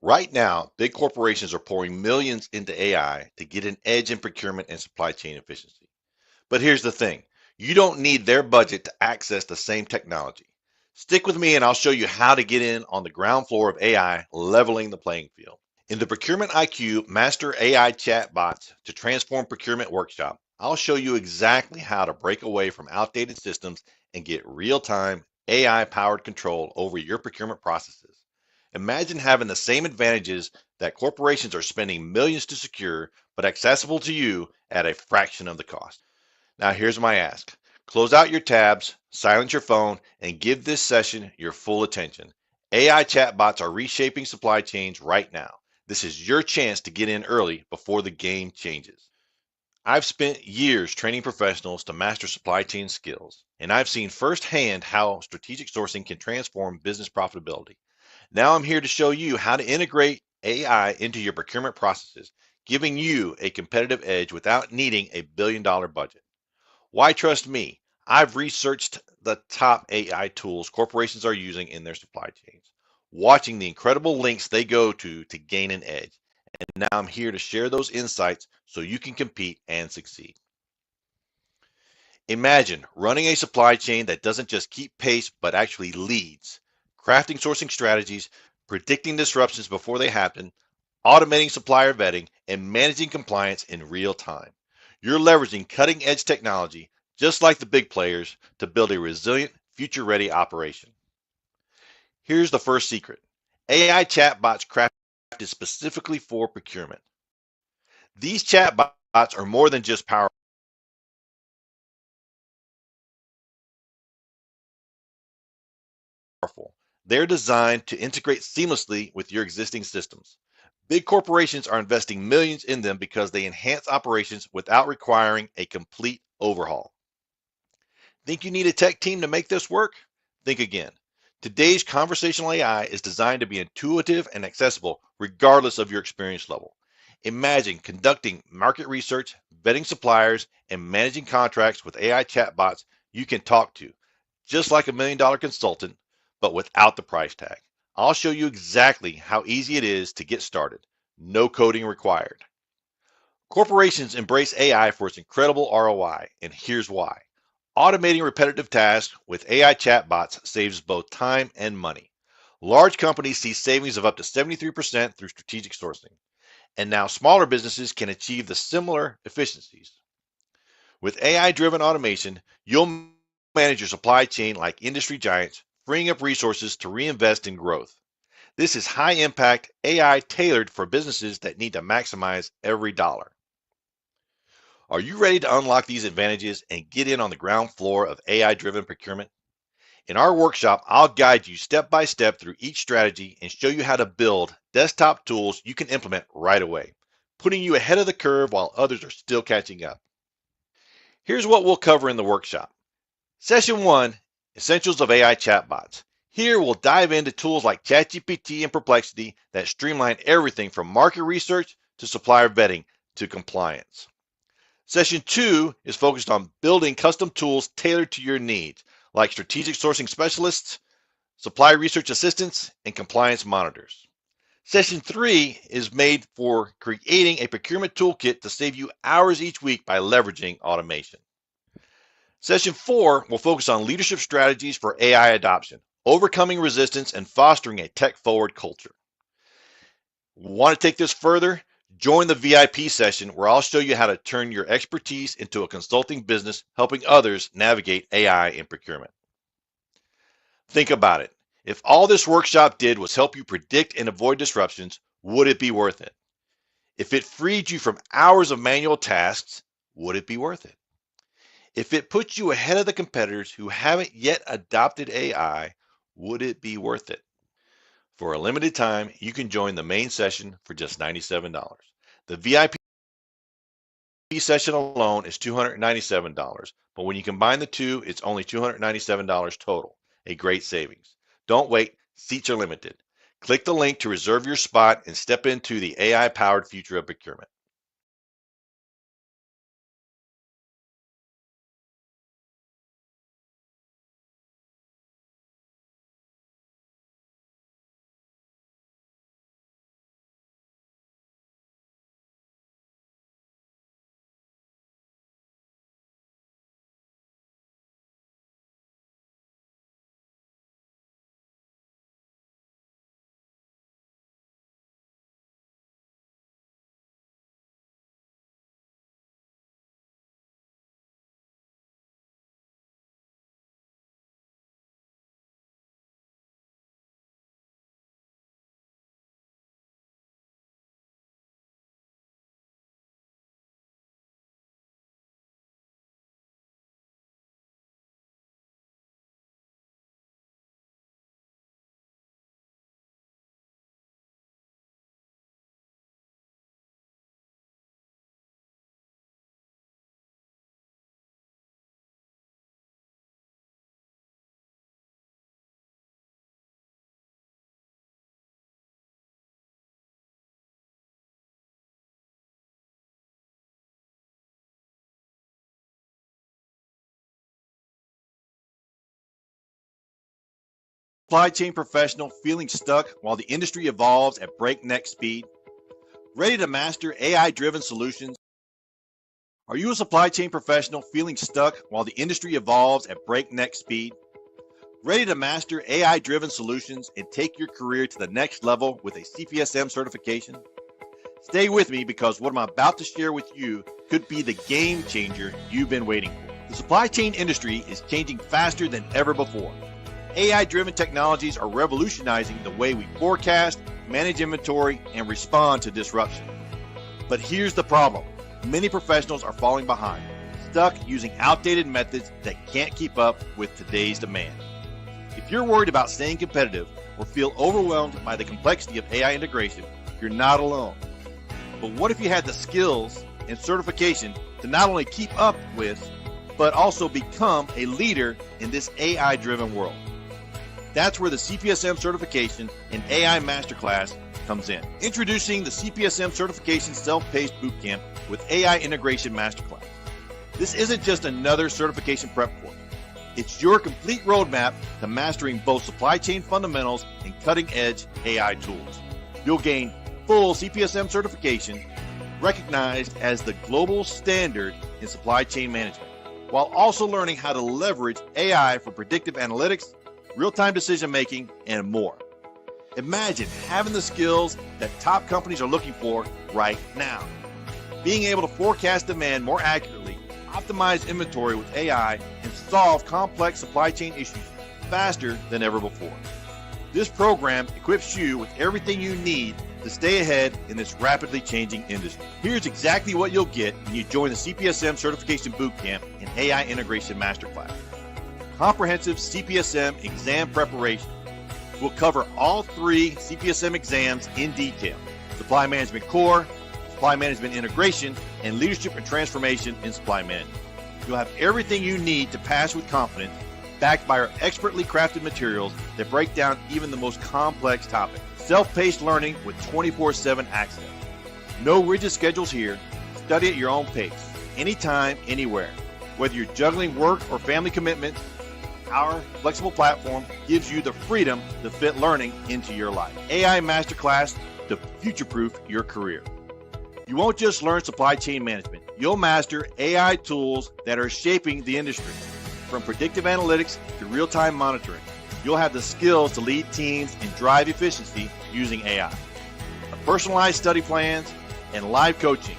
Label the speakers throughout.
Speaker 1: Right now, big corporations are pouring millions into AI to get an edge in procurement and supply chain efficiency. But here's the thing, you don't need their budget to access the same technology. Stick with me and I'll show you how to get in on the ground floor of AI, leveling the playing field. In the Procurement IQ Master AI Chatbots to Transform Procurement workshop, I'll show you exactly how to break away from outdated systems and get real time AI powered control over your procurement processes. Imagine having the same advantages that corporations are spending millions to secure, but accessible to you at a fraction of the cost. Now, here's my ask, close out your tabs, silence your phone, and give this session your full attention. AI chatbots are reshaping supply chains right now. This is your chance to get in early before the game changes. I've spent years training professionals to master supply chain skills, and I've seen firsthand how strategic sourcing can transform business profitability. Now I'm here to show you how to integrate AI into your procurement processes, giving you a competitive edge without needing a billion-dollar budget. Why trust me? I've researched the top AI tools corporations are using in their supply chains, watching the incredible links they go to gain an edge. And now I'm here to share those insights so you can compete and succeed. Imagine running a supply chain that doesn't just keep pace but actually leads, crafting sourcing strategies, predicting disruptions before they happen, automating supplier vetting, and managing compliance in real time. You're leveraging cutting edge technology, just like the big players, to build a resilient, future ready operation. Here's the first secret, AI chatbots crafted specifically for procurement. These chatbots are more than just powerful. They're designed to integrate seamlessly with your existing systems. Big corporations are investing millions in them because they enhance operations without requiring a complete overhaul. Think you need a tech team to make this work? Think again. Today's conversational AI is designed to be intuitive and accessible regardless of your experience level. Imagine conducting market research, vetting suppliers, and managing contracts with AI chatbots you can talk to, just like $1 million consultant, but without the price tag. I'll show you exactly how easy it is to get started. No coding required. Corporations embrace AI for its incredible ROI, and here's why. Automating repetitive tasks with AI chatbots saves both time and money. Large companies see savings of up to 73% through strategic sourcing, and now smaller businesses can achieve the similar efficiencies. With AI-driven automation, you'll manage your supply chain like industry giants, freeing up resources to reinvest in growth. This is high-impact AI tailored for businesses that need to maximize every dollar. Are you ready to unlock these advantages and get in on the ground floor of AI-driven procurement? In our workshop, I'll guide you step by step through each strategy and show you how to build desktop tools you can implement right away, putting you ahead of the curve while others are still catching up. Here's what we'll cover in the workshop. Session 1, Essentials of AI Chatbots. Here we'll dive into tools like ChatGPT and Perplexity that streamline everything from market research to supplier vetting to compliance. Session 2 is focused on building custom tools tailored to your needs, like strategic sourcing specialists, supply research assistants, and compliance monitors. Session 3 is made for creating a procurement toolkit to save you hours each week by leveraging automation. Session 4 will focus on leadership strategies for AI adoption, overcoming resistance, and fostering a tech-forward culture. Want to take this further? Join the VIP session where I'll show you how to turn your expertise into a consulting business, helping others navigate AI in procurement. Think about it. If all this workshop did was help you predict and avoid disruptions, would it be worth it? If it freed you from hours of manual tasks, would it be worth it? If it puts you ahead of the competitors who haven't yet adopted AI, would it be worth it? For a limited time, you can join the main session for just $97. The VIP session alone is $297, but when you combine the two, it's only $297 total, a great savings. Don't wait, seats are limited. Click the link to reserve your spot and step into the AI-powered future of procurement. Supply chain professional feeling stuck while the industry evolves at breakneck speed? Ready to master AI-driven solutions? Are you a supply chain professional feeling stuck while the industry evolves at breakneck speed? Ready to master AI-driven solutions and take your career to the next level with a CPSM certification? Stay with me because what I'm about to share with you could be the game changer you've been waiting for. The supply chain industry is changing faster than ever before. AI-driven technologies are revolutionizing the way we forecast, manage inventory, and respond to disruption. But here's the problem. Many professionals are falling behind, stuck using outdated methods that can't keep up with today's demand. If you're worried about staying competitive or feel overwhelmed by the complexity of AI integration, you're not alone. But what if you had the skills and certification to not only keep up with, but also become a leader in this AI-driven world? That's where the CPSM certification and AI Masterclass comes in. Introducing the CPSM Certification Self-Paced Bootcamp with AI Integration Masterclass. This isn't just another certification prep course. It's your complete roadmap to mastering both supply chain fundamentals and cutting-edge AI tools. You'll gain full CPSM certification, recognized as the global standard in supply chain management, while also learning how to leverage AI for predictive analytics, real-time decision-making, and more. Imagine having the skills that top companies are looking for right now. Being able to forecast demand more accurately, optimize inventory with AI, and solve complex supply chain issues faster than ever before. This program equips you with everything you need to stay ahead in this rapidly changing industry. Here's exactly what you'll get when you join the CPSM Certification Bootcamp and AI Integration Masterclass. Comprehensive CPSM exam preparation. We'll cover all 3 CPSM exams in detail: Supply Management Core, Supply Management Integration, and Leadership and Transformation in Supply Management. You'll have everything you need to pass with confidence, backed by our expertly crafted materials that break down even the most complex topics. Self-paced learning with 24/7 access. No rigid schedules here. Study at your own pace, anytime, anywhere. Whether you're juggling work or family commitments, our flexible platform gives you the freedom to fit learning into your life. AI Masterclass to future-proof your career. You won't just learn supply chain management. You'll master AI tools that are shaping the industry. From predictive analytics to real-time monitoring, you'll have the skills to lead teams and drive efficiency using AI. Personalized study plans and live coaching.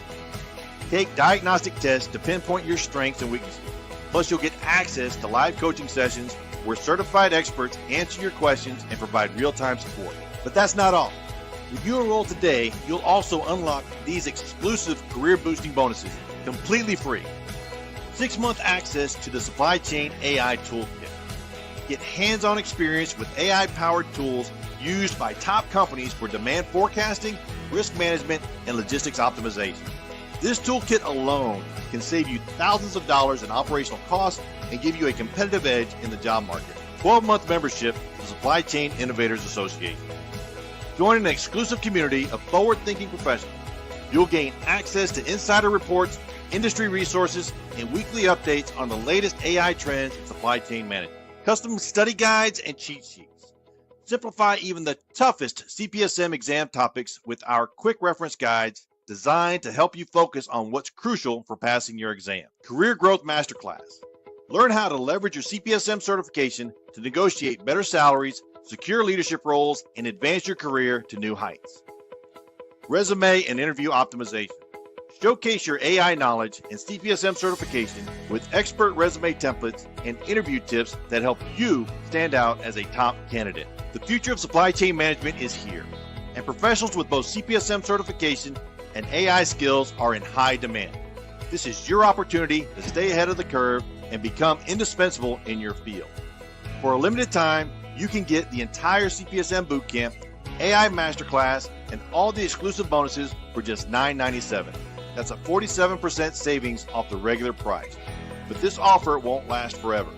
Speaker 1: Take diagnostic tests to pinpoint your strengths and weaknesses. Plus, you'll get access to live coaching sessions where certified experts answer your questions and provide real-time support. But that's not all. If you enroll today, you'll also unlock these exclusive career-boosting bonuses completely free. 6-month access to the Supply Chain AI Toolkit. Get hands-on experience with AI-powered tools used by top companies for demand forecasting, risk management, and logistics optimization. This toolkit alone can save you thousands of dollars in operational costs and give you a competitive edge in the job market. 12-month membership to the Supply Chain Innovators Association. Join an exclusive community of forward-thinking professionals. You'll gain access to insider reports, industry resources, and weekly updates on the latest AI trends in supply chain management. Custom study guides and cheat sheets. Simplify even the toughest CPSM exam topics with our quick reference guides designed to help you focus on what's crucial for passing your exam. Career Growth Masterclass. Learn how to leverage your CPSM certification to negotiate better salaries, secure leadership roles, and advance your career to new heights. Resume and interview optimization. Showcase your AI knowledge and CPSM certification with expert resume templates and interview tips that help you stand out as a top candidate. The future of supply chain management is here, and professionals with both CPSM certification and AI skills are in high demand. This is your opportunity to stay ahead of the curve and become indispensable in your field. For a limited time, you can get the entire CPSM Bootcamp, AI Masterclass, and all the exclusive bonuses for just $9.97. That's a 47% savings off the regular price. But this offer won't last forever.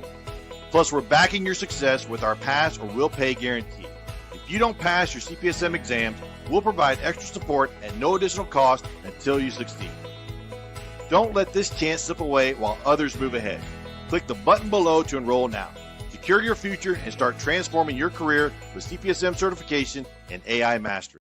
Speaker 1: Plus, we're backing your success with our pass or will pay guarantee. If you don't pass your CPSM exams, we'll provide extra support at no additional cost until you succeed. Don't let this chance slip away while others move ahead. Click the button below to enroll now. Secure your future and start transforming your career with CPSM certification and AI mastery.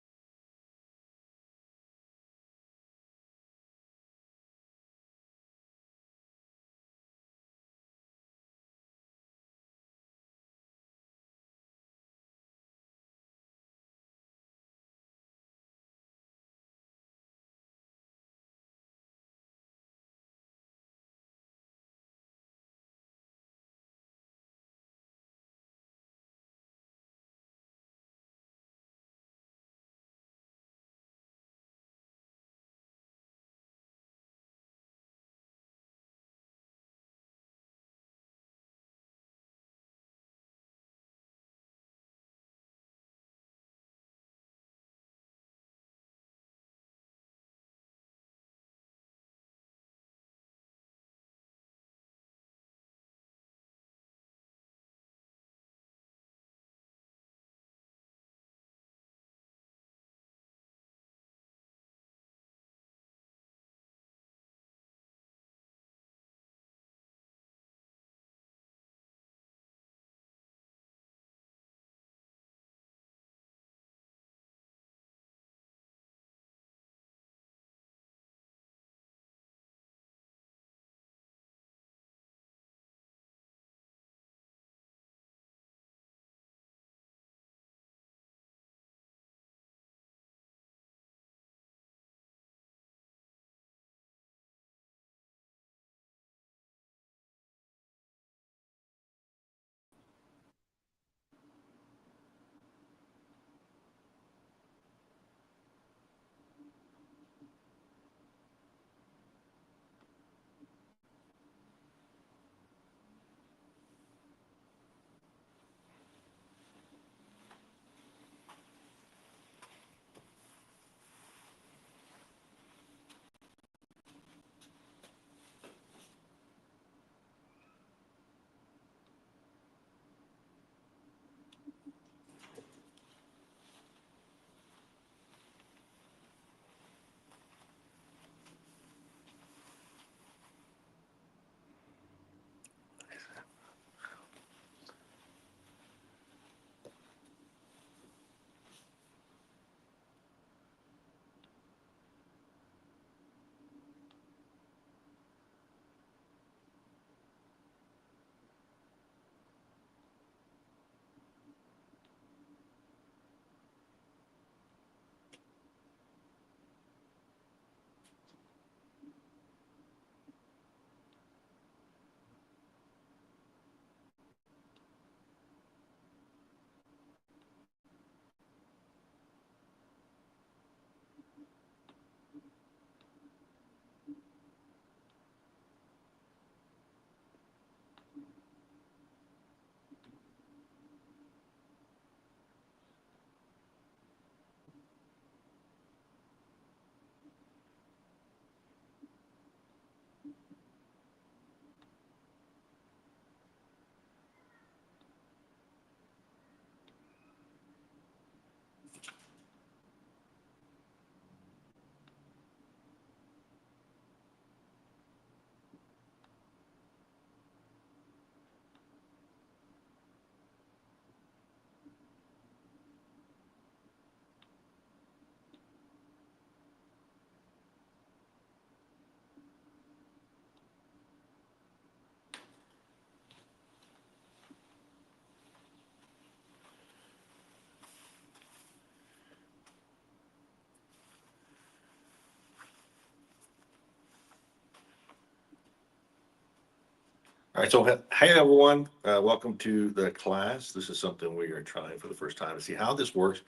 Speaker 2: All right, so hey everyone, welcome to the class. This is something we are trying for the first time to see how this works.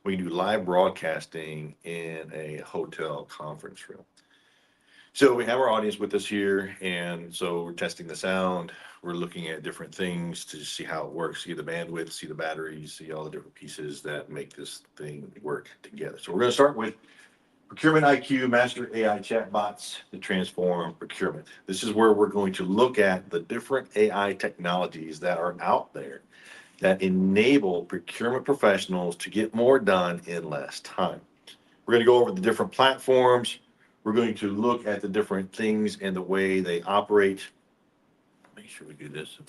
Speaker 2: We can do live broadcasting in a hotel conference room. So we have our audience with us here, and so we're testing the sound. We're looking at different things to see how it works, see the bandwidth, see the batteries, see all the different pieces that make this thing work together. So we're going to start with Procurement IQ, Master AI Chatbots to transform procurement. This is where we're going to look at the different AI technologies that are out there that enable procurement professionals to get more done in less time. We're going to go over the different platforms. We're going to look at the different things and the way they operate. Make sure we do this.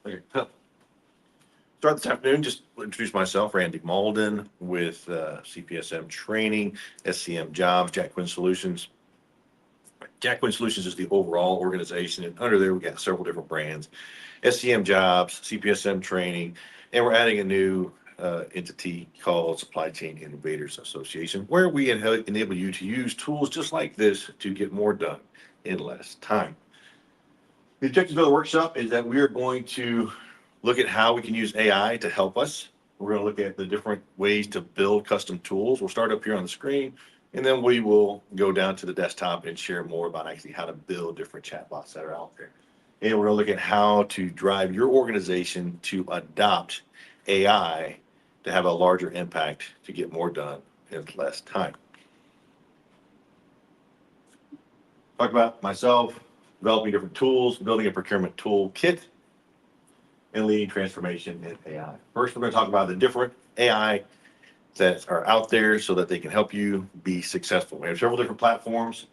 Speaker 2: Okay. Start this afternoon, just introduce myself, Randy Malden with CPSM Training, SCM Jobs, Jack Quinn Solutions. Jack Quinn Solutions is the overall organization, and under there we got several different brands: SCM Jobs, CPSM Training, and we're adding a new entity called Supply Chain Innovators Association, where we enable you to use tools just like this to get more done in less time. The objective of the workshop is that we are going to look at how we can use AI to help us. We're going to look at the different ways to build custom tools. We'll start up here on the screen, and then we will go down to the desktop and share more about actually how to build different chatbots that are out there. And we're going to look at how to drive your organization to adopt AI to have a larger impact to get more done in less time. Talk about myself, developing different tools, building a procurement toolkit, and leading transformation in AI. First, we're going to talk about the different AI that are out there so that they can help you be successful. We have several different platforms,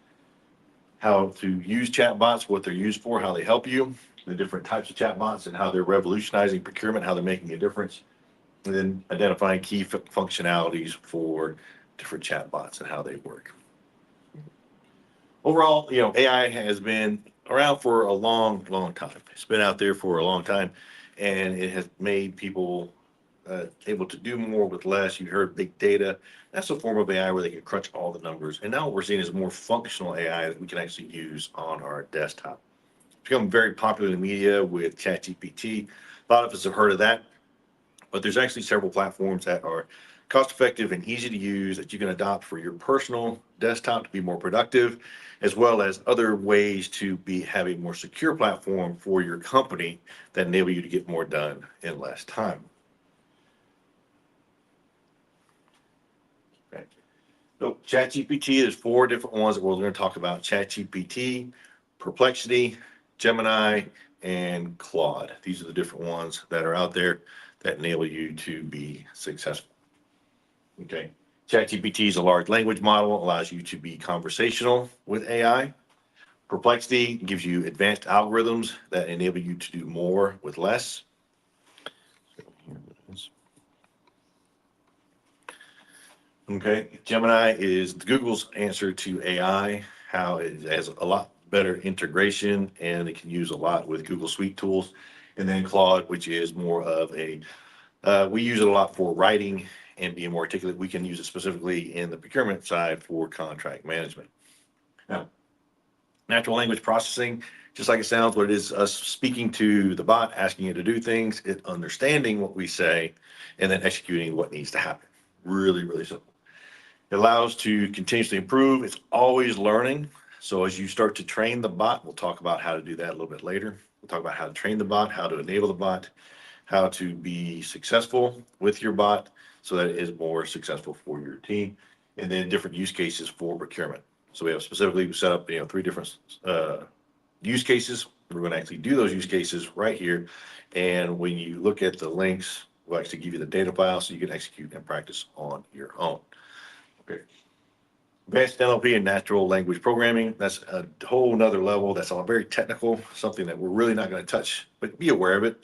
Speaker 2: how to use chatbots, what they're used for, how they help you, the different types of chatbots and how they're revolutionizing procurement, how they're making a difference, and then identifying key functionalities for different chatbots and how they work. Overall, AI has been around for a long, long time. It's been out there for a long time, and it has made people able to do more with less. You heard big data. That's a form of AI where they can crunch all the numbers. And now what we're seeing is more functional AI that we can actually use on our desktop. It's become very popular in the media with ChatGPT. A lot of us have heard of that, but there's actually several platforms that are cost effective and easy to use that you can adopt for your personal desktop to be more productive, as well as other ways to have a more secure platform for your company that enable you to get more done in less time. Okay. So ChatGPT, there's 4 different ones that we're going to talk about: ChatGPT, Perplexity, Gemini, and Claude. These are the different ones that are out there that enable you to be successful. Okay. ChatGPT is a large language model, allows you to be conversational with AI. Perplexity gives you advanced algorithms that enable you to do more with less. Okay. Gemini is Google's answer to AI, how it has a lot better integration and it can use a lot with Google Suite tools. And then Claude, which is more of we use it a lot for writing and being more articulate. We can use it specifically in the procurement side for contract management. Now, natural language processing, just like it sounds, what it is us speaking to the bot, asking it to do things, it understanding what we say, and then executing what needs to happen. Really, really simple. It allows to continuously improve. It's always learning. So as you start to train the bot, we'll talk about how to do that a little bit later. We'll talk about how to train the bot, how to enable the bot, how to be successful with your bot so that it is more successful for your team, and then different use cases for procurement. So we have specifically set up 3 different use cases. We're going to actually do those use cases right here. And when you look at the links, we'll actually give you the data file so you can execute and practice on your own. Okay. Advanced NLP and natural language programming, that's a whole nother level. That's all very technical, something that we're really not going to touch, but be aware of it.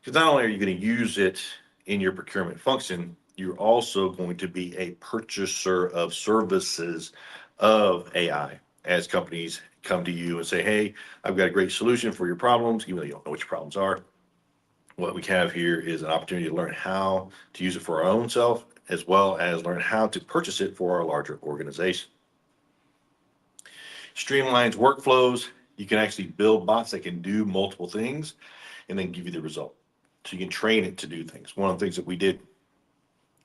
Speaker 2: Because not only are you going to use it in your procurement function, you're also going to be a purchaser of services of AI as companies come to you and say, hey, I've got a great solution for your problems, even though you don't know what your problems are. What we have here is an opportunity to learn how to use it for our own self, as well as learn how to purchase it for our larger organization. Streamlines workflows. You can actually build bots that can do multiple things and then give you the result. So you can train it to do things. One of the things that we did,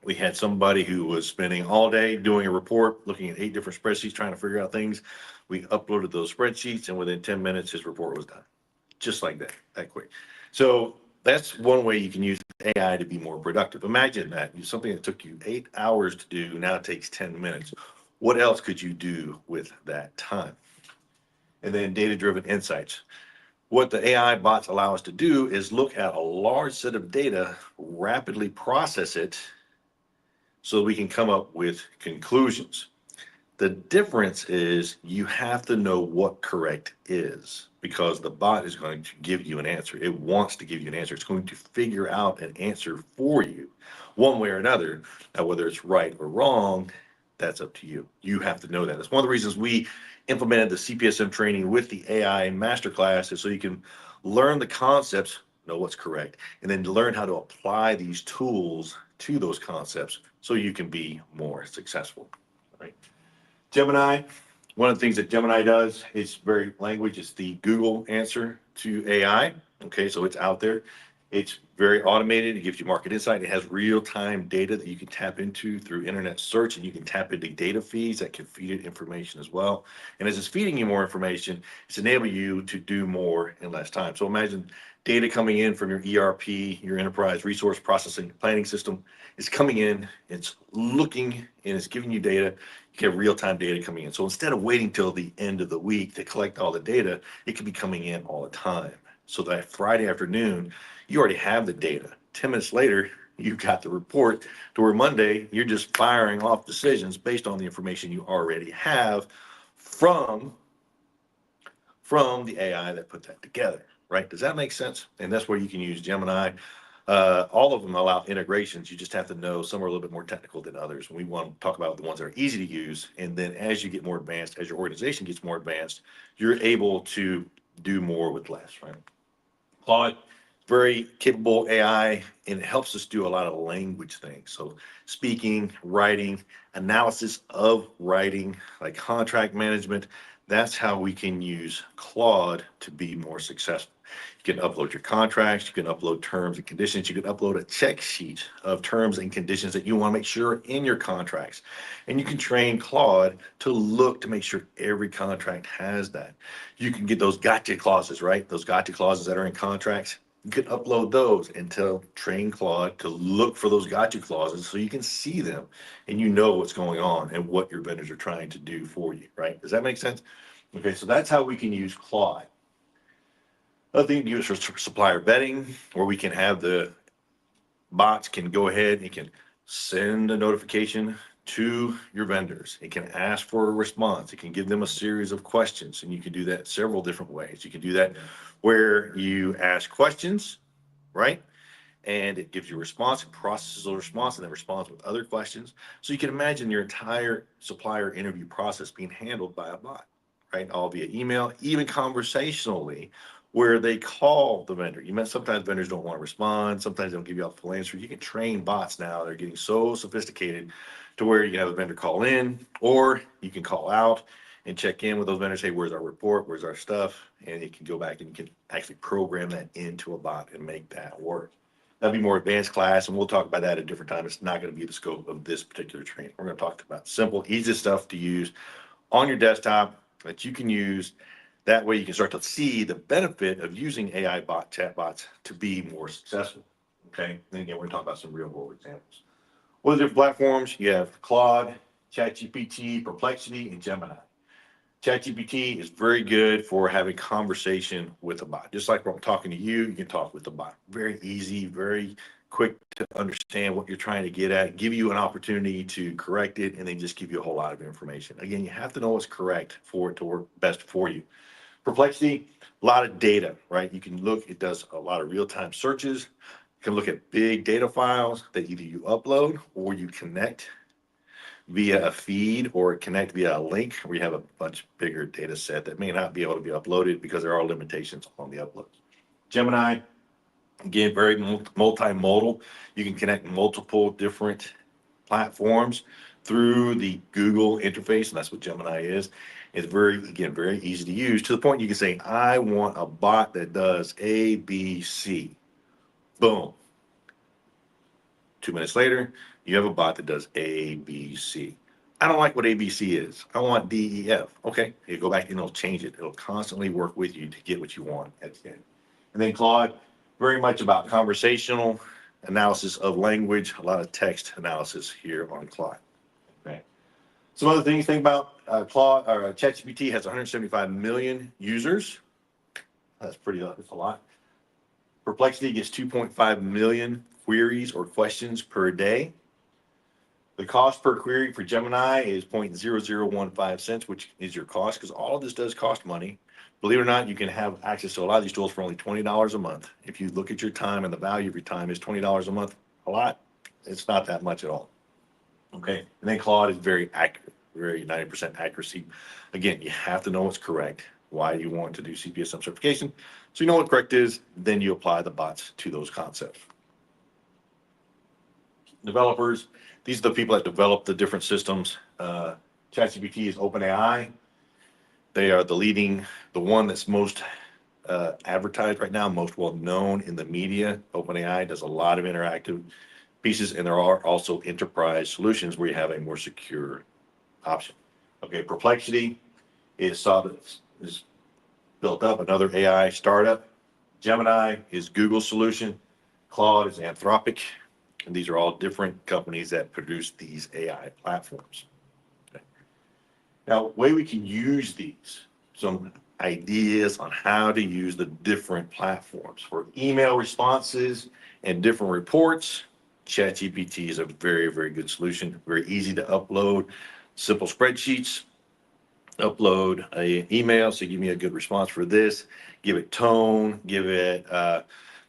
Speaker 2: we had somebody who was spending all day doing a report, looking at 8 different spreadsheets, trying to figure out things. We uploaded those spreadsheets, and within 10 minutes, his report was done. Just like that quick. So that's one way you can use AI to be more productive. Imagine that. Something that took you 8 hours to do now takes 10 minutes. What else could you do with that time? And then data-driven insights. What the AI bots allow us to do is look at a large set of data, rapidly process it, so we can come up with conclusions. The difference is you have to know what correct is, because the bot is going to give you an answer. It wants to give you an answer. It's going to figure out an answer for you one way or another. Now, whether it's right or wrong, that's up to you. You have to know that. That's one of the reasons we implemented the CPSM training with the AI masterclass, is so you can learn the concepts, know what's correct, and then learn how to apply these tools to those concepts so you can be more successful. Right? Gemini, one of the things that Gemini does is very language. It's the Google answer to AI. Okay, so it's out there. It's very automated. It gives you market insight. It has real-time data that you can tap into through internet search, and you can tap into data feeds that can feed it information as well. And as it's feeding you more information, it's enabling you to do more in less time. So imagine data coming in from your ERP, your enterprise resource processing planning system. It's coming in, it's looking, and it's giving you data. You get real-time data coming in. So instead of waiting till the end of the week to collect all the data, it can be coming in all the time. So that Friday afternoon, you already have the data. 10 minutes later, you've got the report, to where Monday, you're just firing off decisions based on the information you already have from the AI that put that together, right? Does that make sense? And that's where you can use Gemini. All of them allow integrations. You just have to know some are a little bit more technical than others. We want to talk about the ones that are easy to use. And then as you get more advanced, as your organization gets more advanced, you're able to do more with less, right? Claude, very capable AI, and it helps us do a lot of language things. So speaking, writing, analysis of writing, like contract management, that's how we can use Claude to be more successful. You can upload your contracts, you can upload terms and conditions, you can upload a check sheet of terms and conditions that you want to make sure are in your contracts. And you can train Claude to look to make sure every contract has that. You can get those gotcha clauses, right? Those gotcha clauses that are in contracts. You can upload those and train Claude to look for those gotcha clauses so you can see them and you know what's going on and what your vendors are trying to do for you, right? Does that make sense? Okay, so that's how we can use Claude. Another thing to use for supplier vetting, where we can have the bots can go ahead and can send a notification to your vendors. It can ask for a response. It can give them a series of questions, and you can do that several different ways. You can do that where you ask questions, right? And it gives you a response, it processes a response, and then responds with other questions. So you can imagine your entire supplier interview process being handled by a bot, right? All via email, even conversationally, where they call the vendor. You meant sometimes vendors don't want to respond, sometimes they don't give you a full answer. You can train bots now. They're getting so sophisticated to where you can have a vendor call in, or you can call out and check in with those vendors. Hey, where's our report? Where's our stuff? And it can go back and you can actually program that into a bot and make that work. That'd be more advanced class, and we'll talk about that at a different time. It's not going to be the scope of this particular training. We're going to talk about simple, easy stuff to use on your desktop that you can use. That way you can start to see the benefit of using AI chatbots to be more successful. Okay. And again, we're going to talk about some real world examples. What are the different platforms? You have Claude, ChatGPT, Perplexity, and Gemini. ChatGPT is very good for having conversation with a bot. Just like when I'm talking to you, you can talk with the bot. Very easy, very quick to understand what you're trying to get at, give you an opportunity to correct it, and then just give you a whole lot of information. Again, you have to know what's correct for it to work best for you. Perplexity, a lot of data, right? You can look, it does a lot of real-time searches. You can look at big data files that either you upload or you connect via a feed or connect via a link where you have a much bigger data set that may not be able to be uploaded because there are limitations on the uploads. Gemini, again, very multimodal. You can connect multiple different platforms through the Google interface, and that's what Gemini is. It's very easy to use, to the point you can say, I want a bot that does A, B, C. Boom. 2 minutes later, you have a bot that does A, B, C. I don't like what ABC is. I want D, E, F. Okay, you go back and it'll change it. It'll constantly work with you to get what you want at the end. And then Claude, very much about conversational analysis of language, a lot of text analysis here on Claude. Okay. Some other things to think about, Claude or ChatGPT has 175 million users. That's a lot. Perplexity gets 2.5 million queries or questions per day. The cost per query for Gemini is 0.0015 cents, which is your cost, because all of this does cost money. Believe it or not, you can have access to a lot of these tools for only $20 a month. If you look at your time and the value of your time is $20 a month, a lot. It's not that much at all. Okay. And then Claude is very accurate, very 90% accuracy. Again, you have to know what's correct. Why you want to do CPSM certification. So you know what correct is, then you apply the bots to those concepts. Developers, these are the people that develop the different systems. ChatGPT is OpenAI. They are the one that's most advertised right now, most well known in the media. OpenAI does a lot of interactive pieces, and there are also enterprise solutions where you have a more secure option. Okay, Perplexity is built up, another AI startup. Gemini is Google's solution. Claude is Anthropic. And these are all different companies that produce these AI platforms. Okay. Now, way we can use these, some ideas on how to use the different platforms for email responses and different reports. ChatGPT is a very, very good solution. Very easy to upload, simple spreadsheets. Upload an email, so give me a good response for this. Give it tone, give it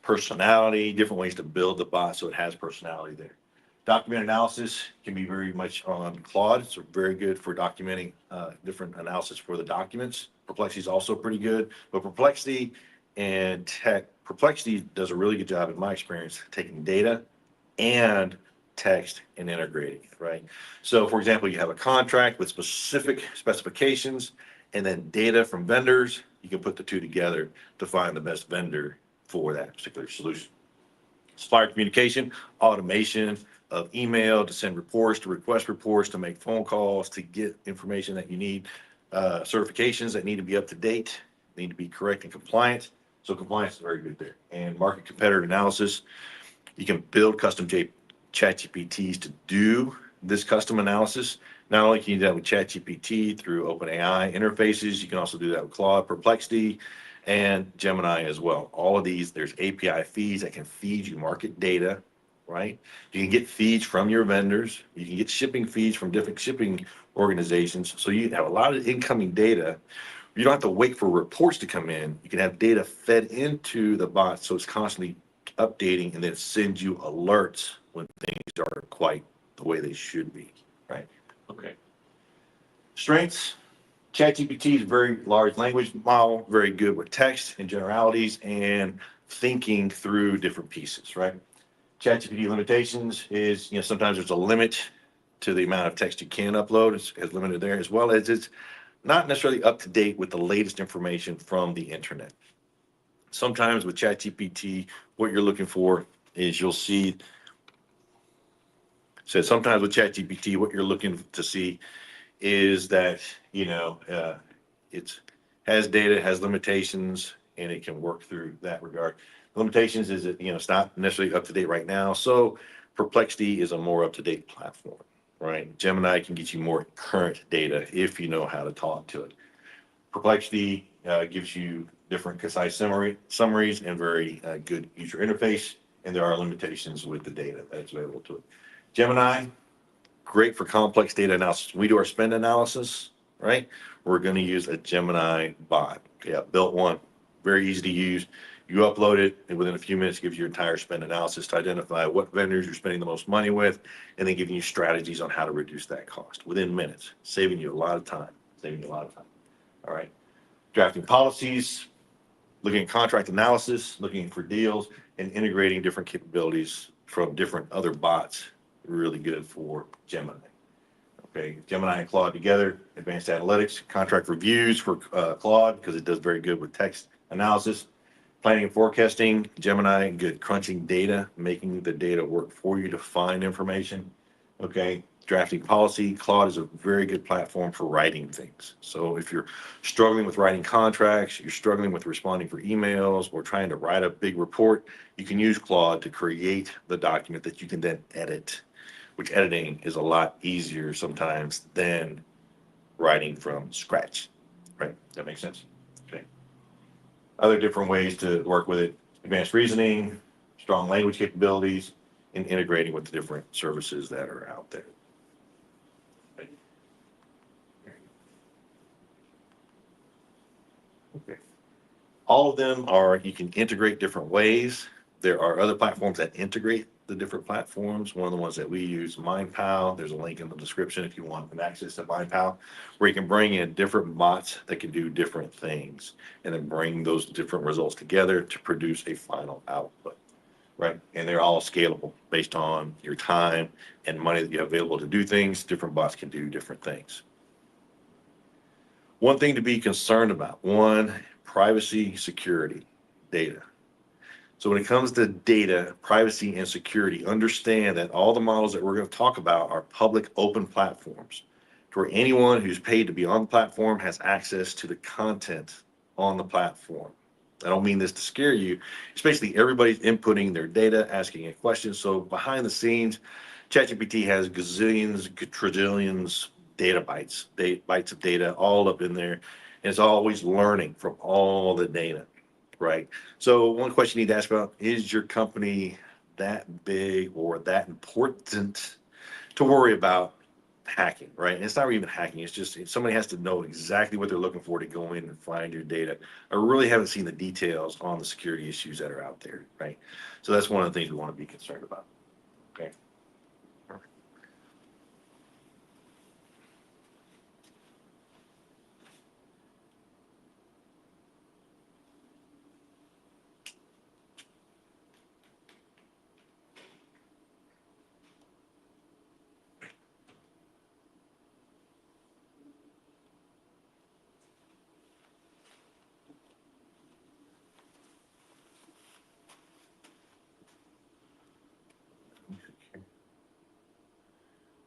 Speaker 2: personality, different ways to build the bot so it has personality there. Document analysis can be very much on Claude. It's very good for documenting different analysis for the documents. Perplexity is also pretty good, but Perplexity does a really good job, in my experience, taking data and text and integrating it, right? So for example, you have a contract with specific specifications and then data from vendors. You can put the two together to find the best vendor for that particular solution. Supplier communication, automation of email to send reports, to request reports, to make phone calls, to get information that you need, certifications that need to be up to date, need to be correct and compliant. So compliance is very good there. And market competitor analysis, you can build custom ChatGPTs to do this custom analysis. Not only can you do that with ChatGPT through OpenAI interfaces, you can also do that with Claude, Perplexity, and Gemini as well. All of these, there's API feeds that can feed you market data, right? You can get feeds from your vendors. You can get shipping feeds from different shipping organizations. So you have a lot of incoming data. You don't have to wait for reports to come in. You can have data fed into the bot, so it's constantly updating and then sends you alerts when things are quite the way they should be, right? Okay. Strengths. ChatGPT is a very large language model, very good with text and generalities and thinking through different pieces, right? ChatGPT limitations is, sometimes there's a limit to the amount of text you can upload. It's limited there, as well as it's not necessarily up to date with the latest information from the internet. Sometimes with ChatGPT, what you're looking for is sometimes with ChatGPT, what you're looking to see is that, it has data, has limitations, and it can work through that regard. Limitations is that, it's not necessarily up to date right now. So Perplexity is a more up to date platform, right? Gemini can get you more current data if you know how to talk to it. Perplexity gives you different concise summaries and very good user interface, and there are limitations with the data that's available to it. Gemini, great for complex data analysis. We do our spend analysis, right? We're going to use a Gemini bot. Okay, I built one, very easy to use. You upload it, and within a few minutes, gives you your entire spend analysis to identify what vendors you're spending the most money with, and then giving you strategies on how to reduce that cost within minutes, saving you a lot of time. All right. Drafting policies, looking at contract analysis, looking for deals, and integrating different capabilities from different other bots. Really good for Gemini. Okay, Gemini and Claude together, advanced analytics, contract reviews for Claude because it does very good with text analysis, planning and forecasting, Gemini, good crunching data, making the data work for you to find information. Okay, drafting policy, Claude is a very good platform for writing things. So if you're struggling with writing contracts, you're struggling with responding for emails, or trying to write a big report, you can use Claude to create the document that you can then edit, which editing is a lot easier sometimes than writing from scratch, right? That makes sense? Okay. Other different ways to work with it, advanced reasoning, strong language capabilities, and integrating with the different services that are out there. Okay. All of them are, you can integrate different ways. There are other platforms that integrate the different platforms. One of the ones that we use, MindPal. There's a link in the description if you want an access to MindPal, where you can bring in different bots that can do different things and then bring those different results together to produce a final output, right? And they're all scalable based on your time and money that you have available to do things. Different bots can do different things. One thing to be concerned about, one, privacy, security, data. So when it comes to data, privacy, and security, understand that all the models that we're going to talk about are public open platforms, to where anyone who's paid to be on the platform has access to the content on the platform. I don't mean this to scare you. It's basically everybody's inputting their data, asking a question. So behind the scenes, ChatGPT has gazillions, trillions bytes of data all up in there. And it's always learning from all the data, right? So one question you need to ask about, is your company that big or that important to worry about hacking, right? And it's not even hacking. It's just somebody has to know exactly what they're looking for to go in and find your data. I really haven't seen the details on the security issues that are out there, right? So that's one of the things we want to be concerned about. Okay.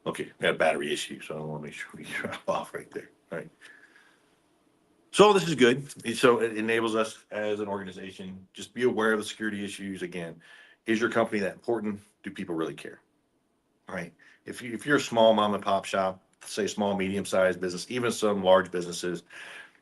Speaker 2: Okay, we had a battery issue, so I want to make sure we drop off right there. All right. So this is good. So it enables us as an organization, just be aware of the security issues. Again, is your company that important? Do people really care? All right. If you're a small mom and pop shop, say small, medium sized business, even some large businesses,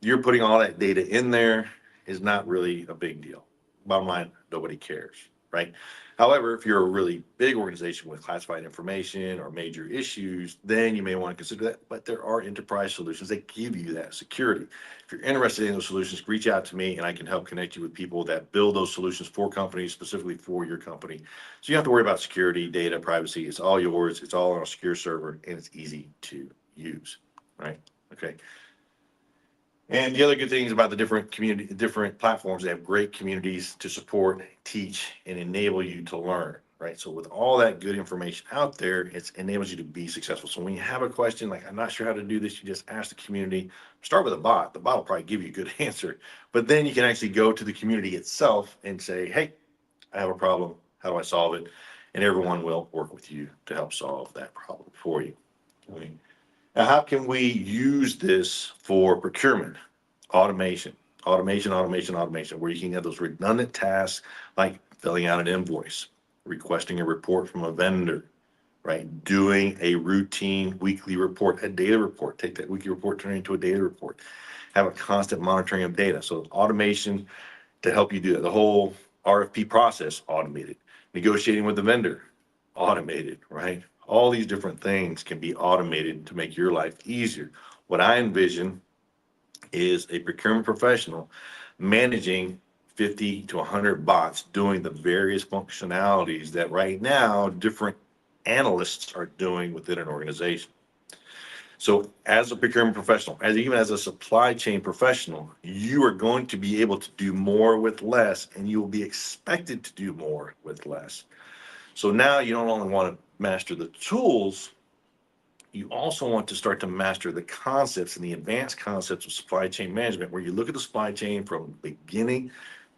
Speaker 2: you're putting all that data in there is not really a big deal. Bottom line, nobody cares, right? However, if you're a really big organization with classified information or major issues, then you may want to consider that. But there are enterprise solutions that give you that security. If you're interested in those solutions, reach out to me and I can help connect you with people that build those solutions for companies, specifically for your company. So you don't have to worry about security, data, privacy. It's all yours. It's all on a secure server and it's easy to use, right? Okay. And the other good things about the different platforms, they have great communities to support, teach, and enable you to learn, right? So with all that good information out there, it enables you to be successful. So when you have a question like, I'm not sure how to do this, you just ask the community. Start with a bot. The bot will probably give you a good answer. But then you can actually go to the community itself and say, hey, I have a problem. How do I solve it? And everyone will work with you to help solve that problem for you. Okay. Now, how can we use this for procurement? Automation, automation, where you can have those redundant tasks like filling out an invoice, requesting a report from a vendor, right? Doing a routine weekly report, a data report, take that weekly report, turn it into a data report, have a constant monitoring of data. So automation to help you do that. The whole RFP process automated, negotiating with the vendor automated, right? All these different things can be automated to make your life easier. What I envision is a procurement professional managing 50 to 100 bots doing the various functionalities that right now different analysts are doing within an organization. So as a procurement professional, as even as a supply chain professional, you are going to be able to do more with less, and you will be expected to do more with less. So now you don't only want to master the tools, you also want to start to master the concepts and the advanced concepts of supply chain management, where you look at the supply chain from beginning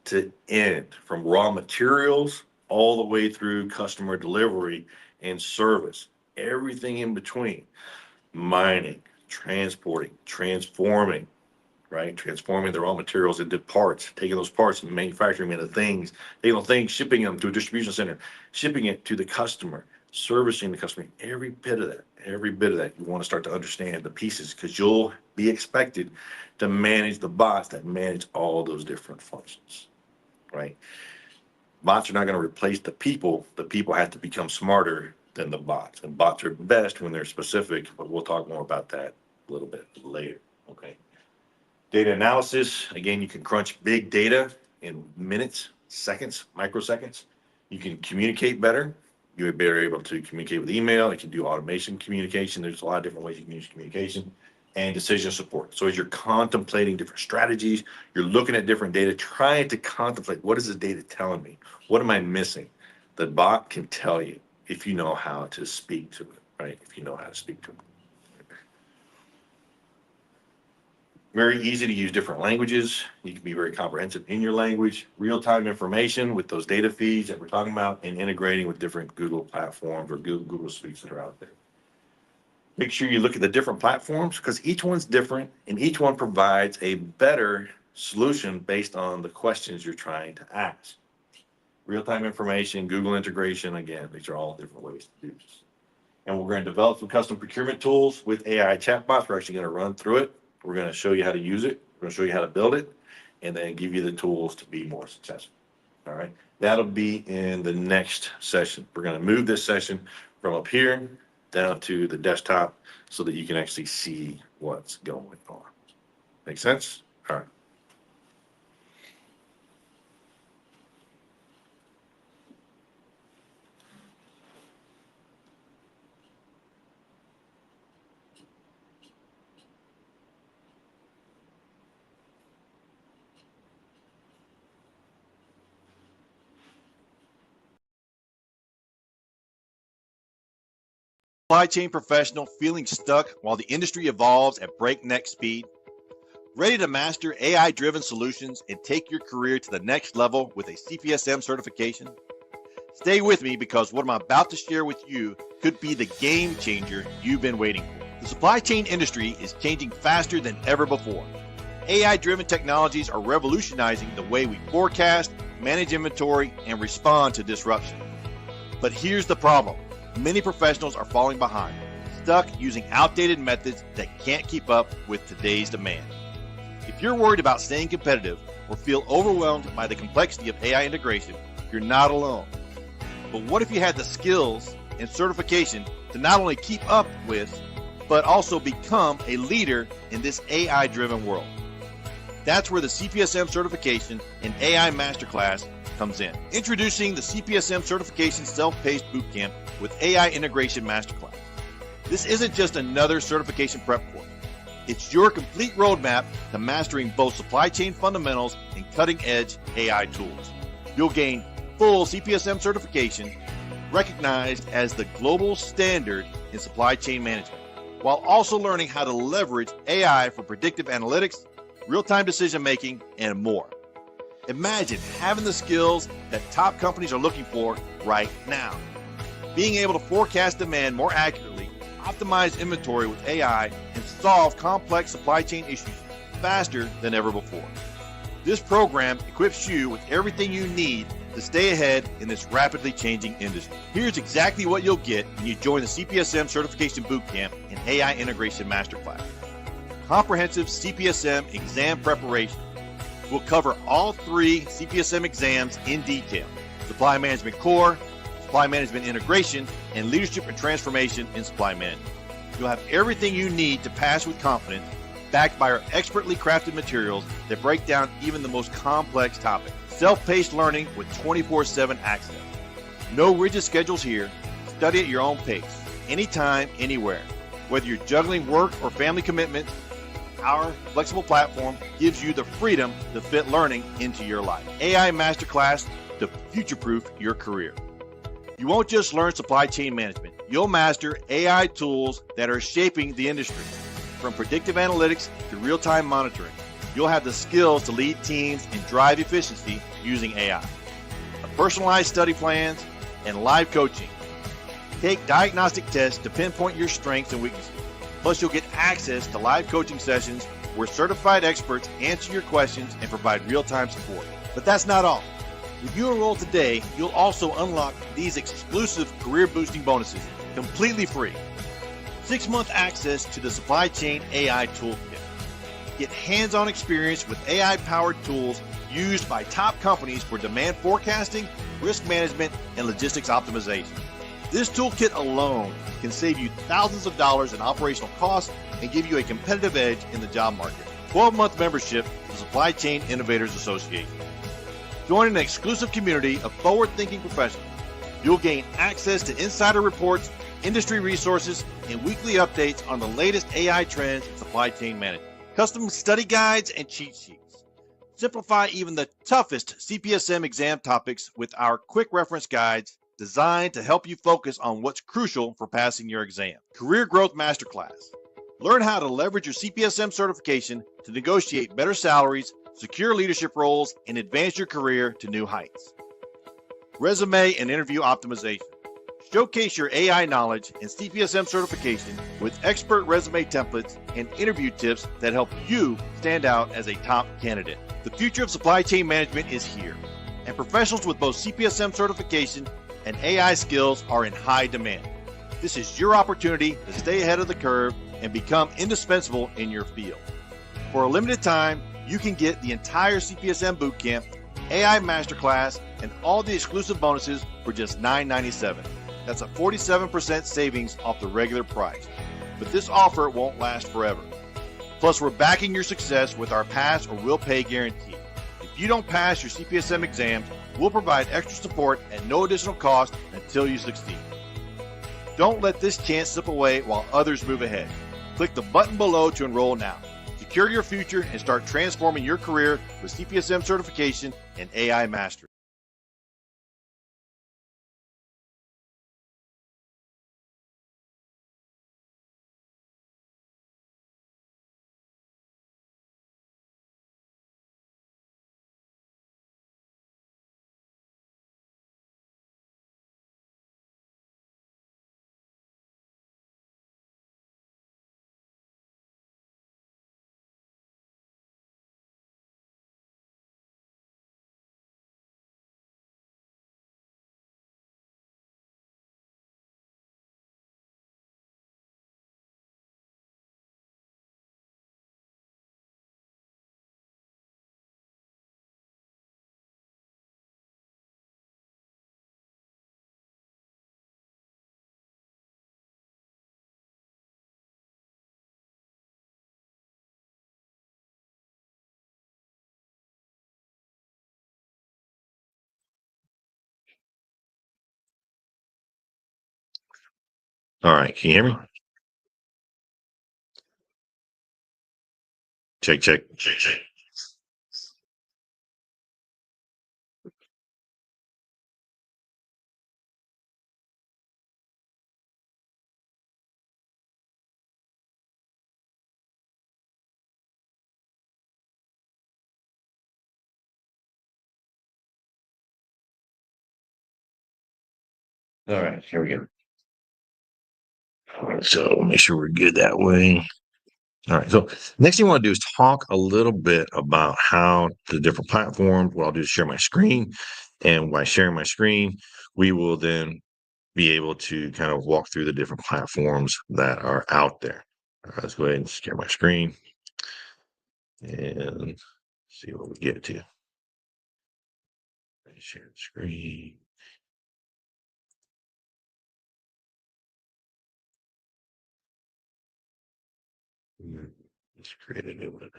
Speaker 2: to end, from raw materials all the way through customer delivery and service, everything in between, mining, transporting, transforming, right? Transforming the raw materials into parts, taking those parts and manufacturing them into things, taking those things, shipping them to a distribution center, shipping it to the customer, servicing the customer. Every bit of that, you want to start to understand the pieces because you'll be expected to manage the bots that manage all those different functions, right? Bots are not going to replace the people. The people have to become smarter than the bots. And bots are best when they're specific, but we'll talk more about that a little bit later. Okay. Data analysis, again, you can crunch big data in minutes, seconds, microseconds. You can communicate better. You're better able to communicate with email. You can do automation communication. There's a lot of different ways you can use communication and decision support. So as you're contemplating different strategies, you're looking at different data, trying to contemplate, what is the data telling me? What am I missing? The bot can tell you if you know how to speak to it, right? If you know how to speak to it. Very easy to use different languages. You can be very comprehensive in your language, real-time information with those data feeds that we're talking about, and integrating with different Google platforms or Google suites that are out there. Make sure you look at the different platforms because each one's different and each one provides a better solution based on the questions you're trying to ask. Real-time information, Google integration, again, these are all different ways to do this. And we're going to develop some custom procurement tools with AI chatbots. We're actually going to run through it. We're going to show you how to use it. We're going to show you how to build it and then give you the tools to be more successful. All right. That'll be in the next session. We're going to move this session from up here down to the desktop so that you can actually see what's going on. Make sense? All right.
Speaker 1: Supply chain professional feeling stuck while the industry evolves at breakneck speed? Ready to master AI-driven solutions and take your career to the next level with a CPSM certification? Stay with me because what I'm about to share with you could be the game changer you've been waiting for. The supply chain industry is changing faster than ever before. AI-driven technologies are revolutionizing the way we forecast, manage inventory, and respond to disruption. But here's the problem. Many professionals are falling behind, stuck using outdated methods that can't keep up with today's demand. If you're worried about staying competitive or feel overwhelmed by the complexity of AI integration, you're not alone. But what if you had the skills and certification to not only keep up with, but also become a leader in this AI-driven world? That's where the CPSM certification and AI Masterclass comes in. Introducing the CPSM Certification Self-Paced Bootcamp with AI Integration Masterclass. This isn't just another certification prep course. It's your complete roadmap to mastering both supply chain fundamentals and cutting-edge AI tools. You'll gain full CPSM certification, recognized as the global standard in supply chain management, while also learning how to leverage AI for predictive analytics, real-time decision-making, and more. Imagine having the skills that top companies are looking for right now. Being able to forecast demand more accurately, optimize inventory with AI, and solve complex supply chain issues faster than ever before. This program equips you with everything you need to stay ahead in this rapidly changing industry. Here's exactly what you'll get when you join the CPSM Certification Bootcamp and AI Integration Masterclass. Comprehensive CPSM exam preparation. We'll cover all 3 CPSM exams in detail: Supply Management Core, Supply Management Integration, and Leadership and Transformation in Supply Management. You'll have everything you need to pass with confidence, backed by our expertly crafted materials that break down even the most complex topics. Self-paced learning with 24/7 access. No rigid schedules here. Study at your own pace, anytime, anywhere. Whether you're juggling work or family commitments, our flexible platform gives you the freedom to fit learning into your life. AI Masterclass to future-proof your career. You won't just learn supply chain management. You'll master AI tools that are shaping the industry. From predictive analytics to real-time monitoring, you'll have the skills to lead teams and drive efficiency using AI. Personalized study plans and live coaching. Take diagnostic tests to pinpoint your strengths and weaknesses. Plus, you'll get access to live coaching sessions where certified experts answer your questions and provide real-time support. But that's not all. If you enroll today, you'll also unlock these exclusive career-boosting bonuses completely free. 6-month access to the Supply Chain AI Toolkit. Get hands-on experience with AI-powered tools used by top companies for demand forecasting, risk management, and logistics optimization. This toolkit alone can save you thousands of dollars in operational costs and give you a competitive edge in the job market. 12-month membership to the Supply Chain Innovators Association. Join an exclusive community of forward-thinking professionals. You'll gain access to insider reports, industry resources, and weekly updates on the latest AI trends in supply chain management. Custom study guides and cheat sheets. Simplify even the toughest CPSM exam topics with our quick reference guides designed to help you focus on what's crucial for passing your exam. Career Growth Masterclass. Learn how to leverage your CPSM certification to negotiate better salaries, secure leadership roles, and advance your career to new heights. Resume and interview optimization. Showcase your AI knowledge and CPSM certification with expert resume templates and interview tips that help you stand out as a top candidate. The future of supply chain management is here, and professionals with both CPSM certification and AI skills are in high demand. This is your opportunity to stay ahead of the curve and become indispensable in your field. For a limited time, you can get the entire CPSM Bootcamp, AI Masterclass, and all the exclusive bonuses for just $9.97. That's a 47% savings off the regular price. But this offer won't last forever. Plus, we're backing your success with our pass or will pay guarantee. If you don't pass your CPSM exams, we'll provide extra support at no additional cost until you succeed. Don't let this chance slip away while others move ahead. Click the button below to enroll now. Secure your future and start transforming your career with CPSM certification and AI mastery.
Speaker 2: All right, can you hear me? Check, check, check, check. All right, here we go. All right, so make sure we're good that way. All right, so next thing I want to do is talk a little bit about how the different platforms, what I'll do is share my screen. And by sharing my screen, we will then be able to kind of walk through the different platforms that are out there. All right, let's go ahead and share my screen and see what we get to. Share the screen. Let's create a new one.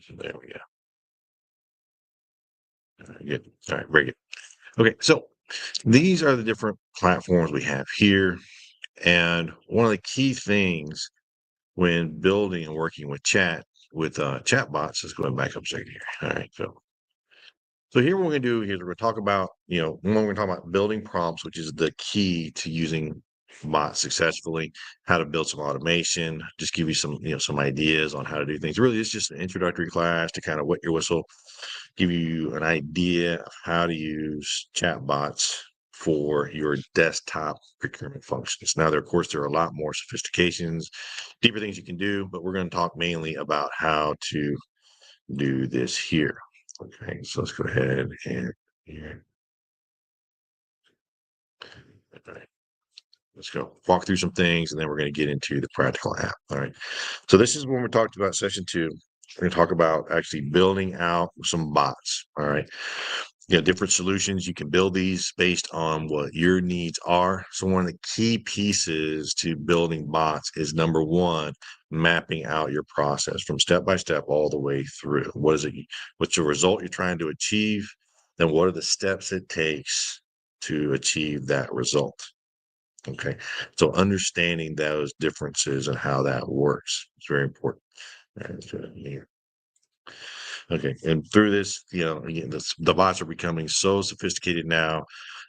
Speaker 2: So there we go. All right, good. All right, very good. Okay, so these are the different platforms we have here. And one of the key things when building and working with chatbots is going back up a second here. All right, so here what we're going to do is we're going to talk about, we're going to talk about building prompts, which is the key to using bots successfully, how to build some automation, just give you some, some ideas on how to do things. Really, it's just an introductory class to kind of wet your whistle, give you an idea of how to use chatbots for your desktop procurement functions. Now, of course, there are a lot more sophistications, deeper things you can do, but we're going to talk mainly about how to do this here. Okay, so let's go ahead and here. All right, let's go walk through some things, and then we're going to get into the practical app. All right, so this is when we talked about session 2. We're going to talk about actually building out some bots. All right,
Speaker 3: different solutions. You can build these based on what your needs are. So one of the key pieces to building bots is, number one, mapping out your process from step by step all the way through. What is it? What's the result you're trying to achieve? Then what are the steps it takes to achieve that result? Okay. So understanding those differences and how that works is very important. Okay, and through this, again, the bots are becoming so sophisticated now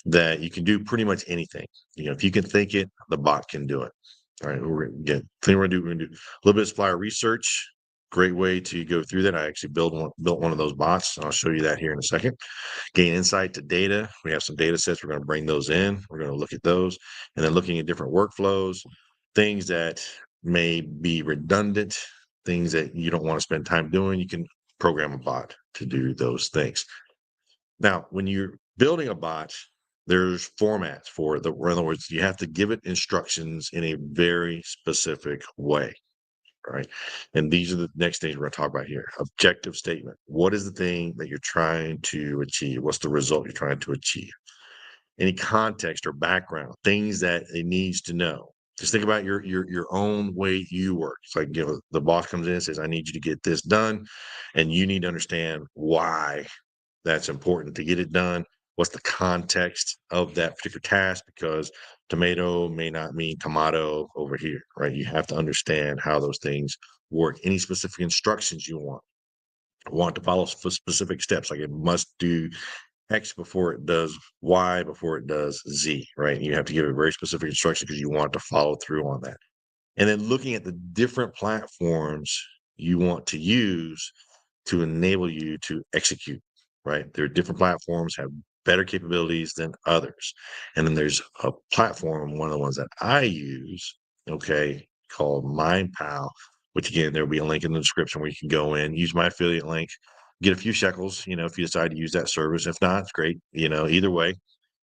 Speaker 3: that you can do pretty much anything. If you can think it, the bot can do it. All right, we're gonna do a little bit of supplier research. Great way to go through that. I actually built one of those bots, and I'll show you that here in a second. Gain insight to data. We have some data sets. We're going to bring those in. We're going to look at those, and then looking at different workflows, things that may be redundant, things that you don't want to spend time doing. You can program a bot to do those things. Now, when you're building a bot, there's formats for it. In other words, you have to give it instructions in a very specific way, right? And these are the next things we're going to talk about here. Objective statement. What is the thing that you're trying to achieve? What's the result you're trying to achieve? Any context or background, things that it needs to know. Just think about your own way you work. It's like, the boss comes in and says, I need you to get this done. And you need to understand why that's important to get it done. What's the context of that particular task? Because tomato may not mean tomato over here, right? You have to understand how those things work. Any specific instructions you want to follow specific steps, like it must do X before it does Y before it does Z, right? You have to give it very specific instruction because you want to follow through on that. And then looking at the different platforms you want to use to enable you to execute, right? There are different platforms have better capabilities than others. And then there's a platform, one of the ones that I use, okay, called MindPal, which again, there'll be a link in the description where you can go in, use my affiliate link, get a few shekels, if you decide to use that service. If not, it's great. Either way,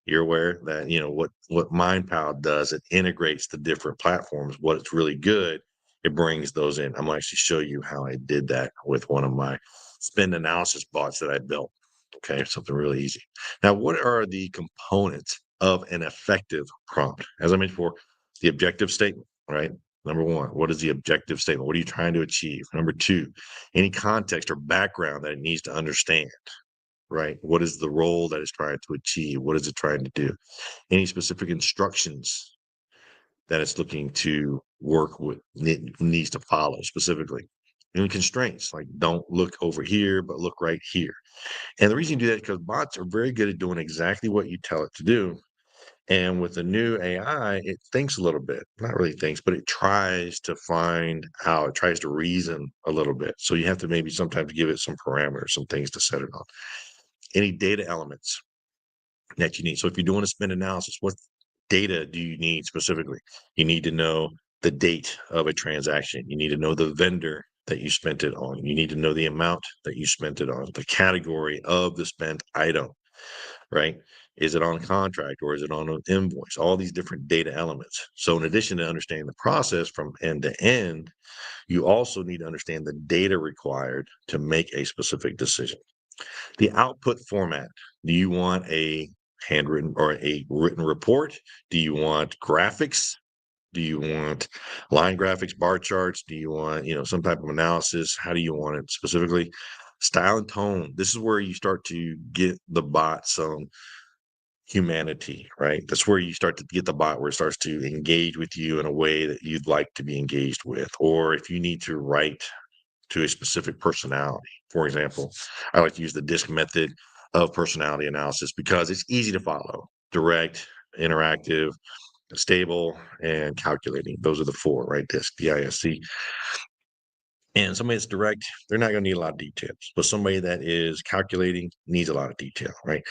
Speaker 3: you're aware that, what MindPal does, it integrates the different platforms. What it's really good, it brings those in. I'm going to actually show you how I did that with one of my spend analysis bots that I built. Okay, something really easy. Now, what are the components of an effective prompt? As I mentioned before, the objective statement, right? Number one, what is the objective statement? What are you trying to achieve? Number two, any context or background that it needs to understand, right? What is the role that it's trying to achieve? What is it trying to do? Any specific instructions that it's looking to work with, needs to follow specifically. And constraints, like don't look over here, but look right here. And the reason you do that is because bots are very good at doing exactly what you tell it to do. And with the new AI, it thinks a little bit, not really thinks, but it tries to find how it tries to reason a little bit. So you have to maybe sometimes give it some parameters, some things to set it on. Any data elements that you need. So if you're doing a spend analysis, what data do you need specifically? You need to know the date of a transaction. You need to know the vendor that you spent it on. You need to know the amount that you spent it on, the category of the spent item, right? Is it on contract or is it on an invoice? All these different data elements. So in addition to understanding the process from end to end, you also need to understand the data required to make a specific decision. The output format. Do you want a handwritten or a written report? Do you want graphics? Do you want line graphics, bar charts? Do you want, some type of analysis? How do you want it specifically? Style and tone. This is where you start to get the bot some humanity, right? That's where you start to get the bot where it starts to engage with you in a way that you'd like to be engaged with. Or if you need to write to a specific personality. For example, I like to use the DISC method of personality analysis because it's easy to follow, direct, interactive, stable, and calculating. Those are the four, right? DISC, DISC. And somebody that's direct, they're not going to need a lot of details, but somebody that is calculating needs a lot of detail, right?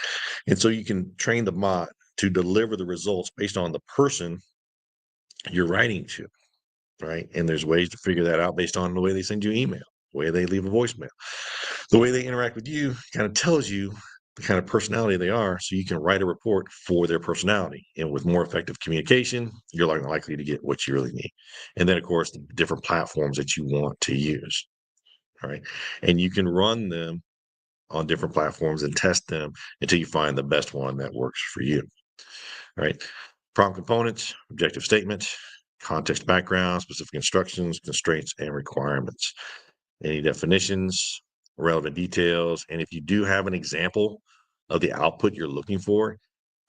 Speaker 3: And so you can train the bot to deliver the results based on the person you're writing to, right? And there's ways to figure that out based on the way they send you email, the way they leave a voicemail, the way they interact with you kind of tells you the kind of personality they are, so you can write a report for their personality. And with more effective communication, you're likely to get what you really need. And then, of course, the different platforms that you want to use. All right. And you can run them on different platforms and test them until you find the best one that works for you. All right. Prompt components, objective statement, context background, specific instructions, constraints, and requirements. Any definitions, relevant details, and if you do have an example of the output you're looking for,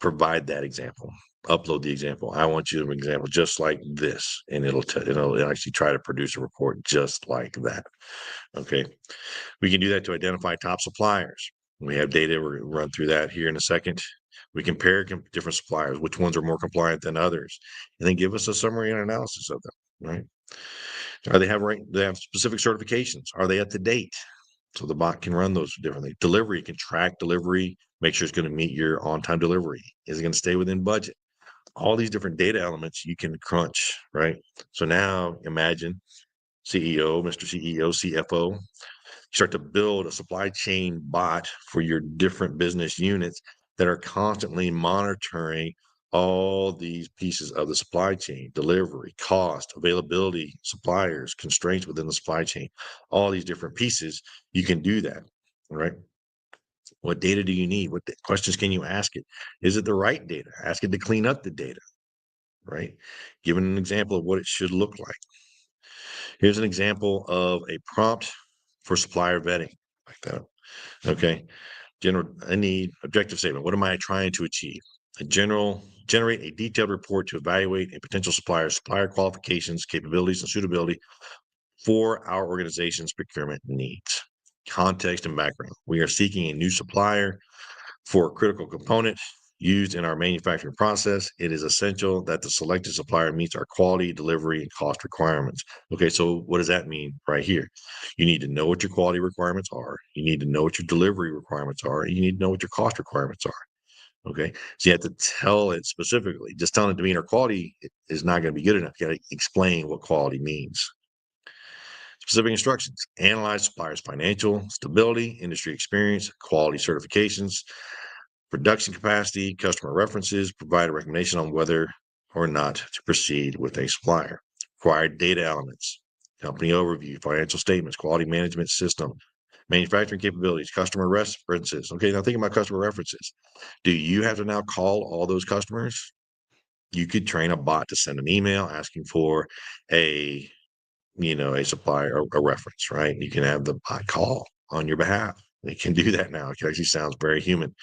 Speaker 3: provide that example. Upload the example. I want you to have an example just like this, and it'll actually try to produce a report just like that. Okay. We can do that to identify top suppliers. We have data. We're going to run through that here in a second. We compare different suppliers, which ones are more compliant than others, and then give us a summary and analysis of them. Right? They have specific certifications? Are they up to date? So the bot can run those differently. Delivery can track delivery, make sure it's going to meet your on-time delivery. Is it going to stay within budget? All these different data elements you can crunch, right? So now imagine CEO, Mr. CEO, CFO, start to build a supply chain bot for your different business units that are constantly monitoring all these pieces of the supply chain: delivery, cost, availability, suppliers, constraints within the supply chain, all these different pieces. You can do that, right? What data do you need? What questions can you ask it? Is it the right data? Ask it to clean up the data, right? Give it an example of what it should look like. Here's an example of a prompt for supplier vetting, like that. Okay. I need objective statement. What am I trying to achieve? Generate a detailed report to evaluate a potential supplier qualifications, capabilities, and suitability for our organization's procurement needs. Context and background. We are seeking a new supplier for a critical component used in our manufacturing process. It is essential that the selected supplier meets our quality, delivery, and cost requirements. Okay, so what does that mean right here? You need to know what your quality requirements are. You need to know what your delivery requirements are. And you need to know what your cost requirements are. Okay, so you have to tell it specifically. Just telling it to meet our quality is not going to be good enough. You got to explain what quality means. Specific instructions: analyze supplier's financial stability, industry experience, quality certifications, production capacity, customer references, provide a recommendation on whether or not to proceed with a supplier. Required data elements: company overview, financial statements, quality management system, manufacturing capabilities, customer references. Okay, now think about customer references. Do you have to now call all those customers? You could train a bot to send an email asking for a supplier, a reference, right? You can have the bot call on your behalf. It can do that now. It actually sounds very human.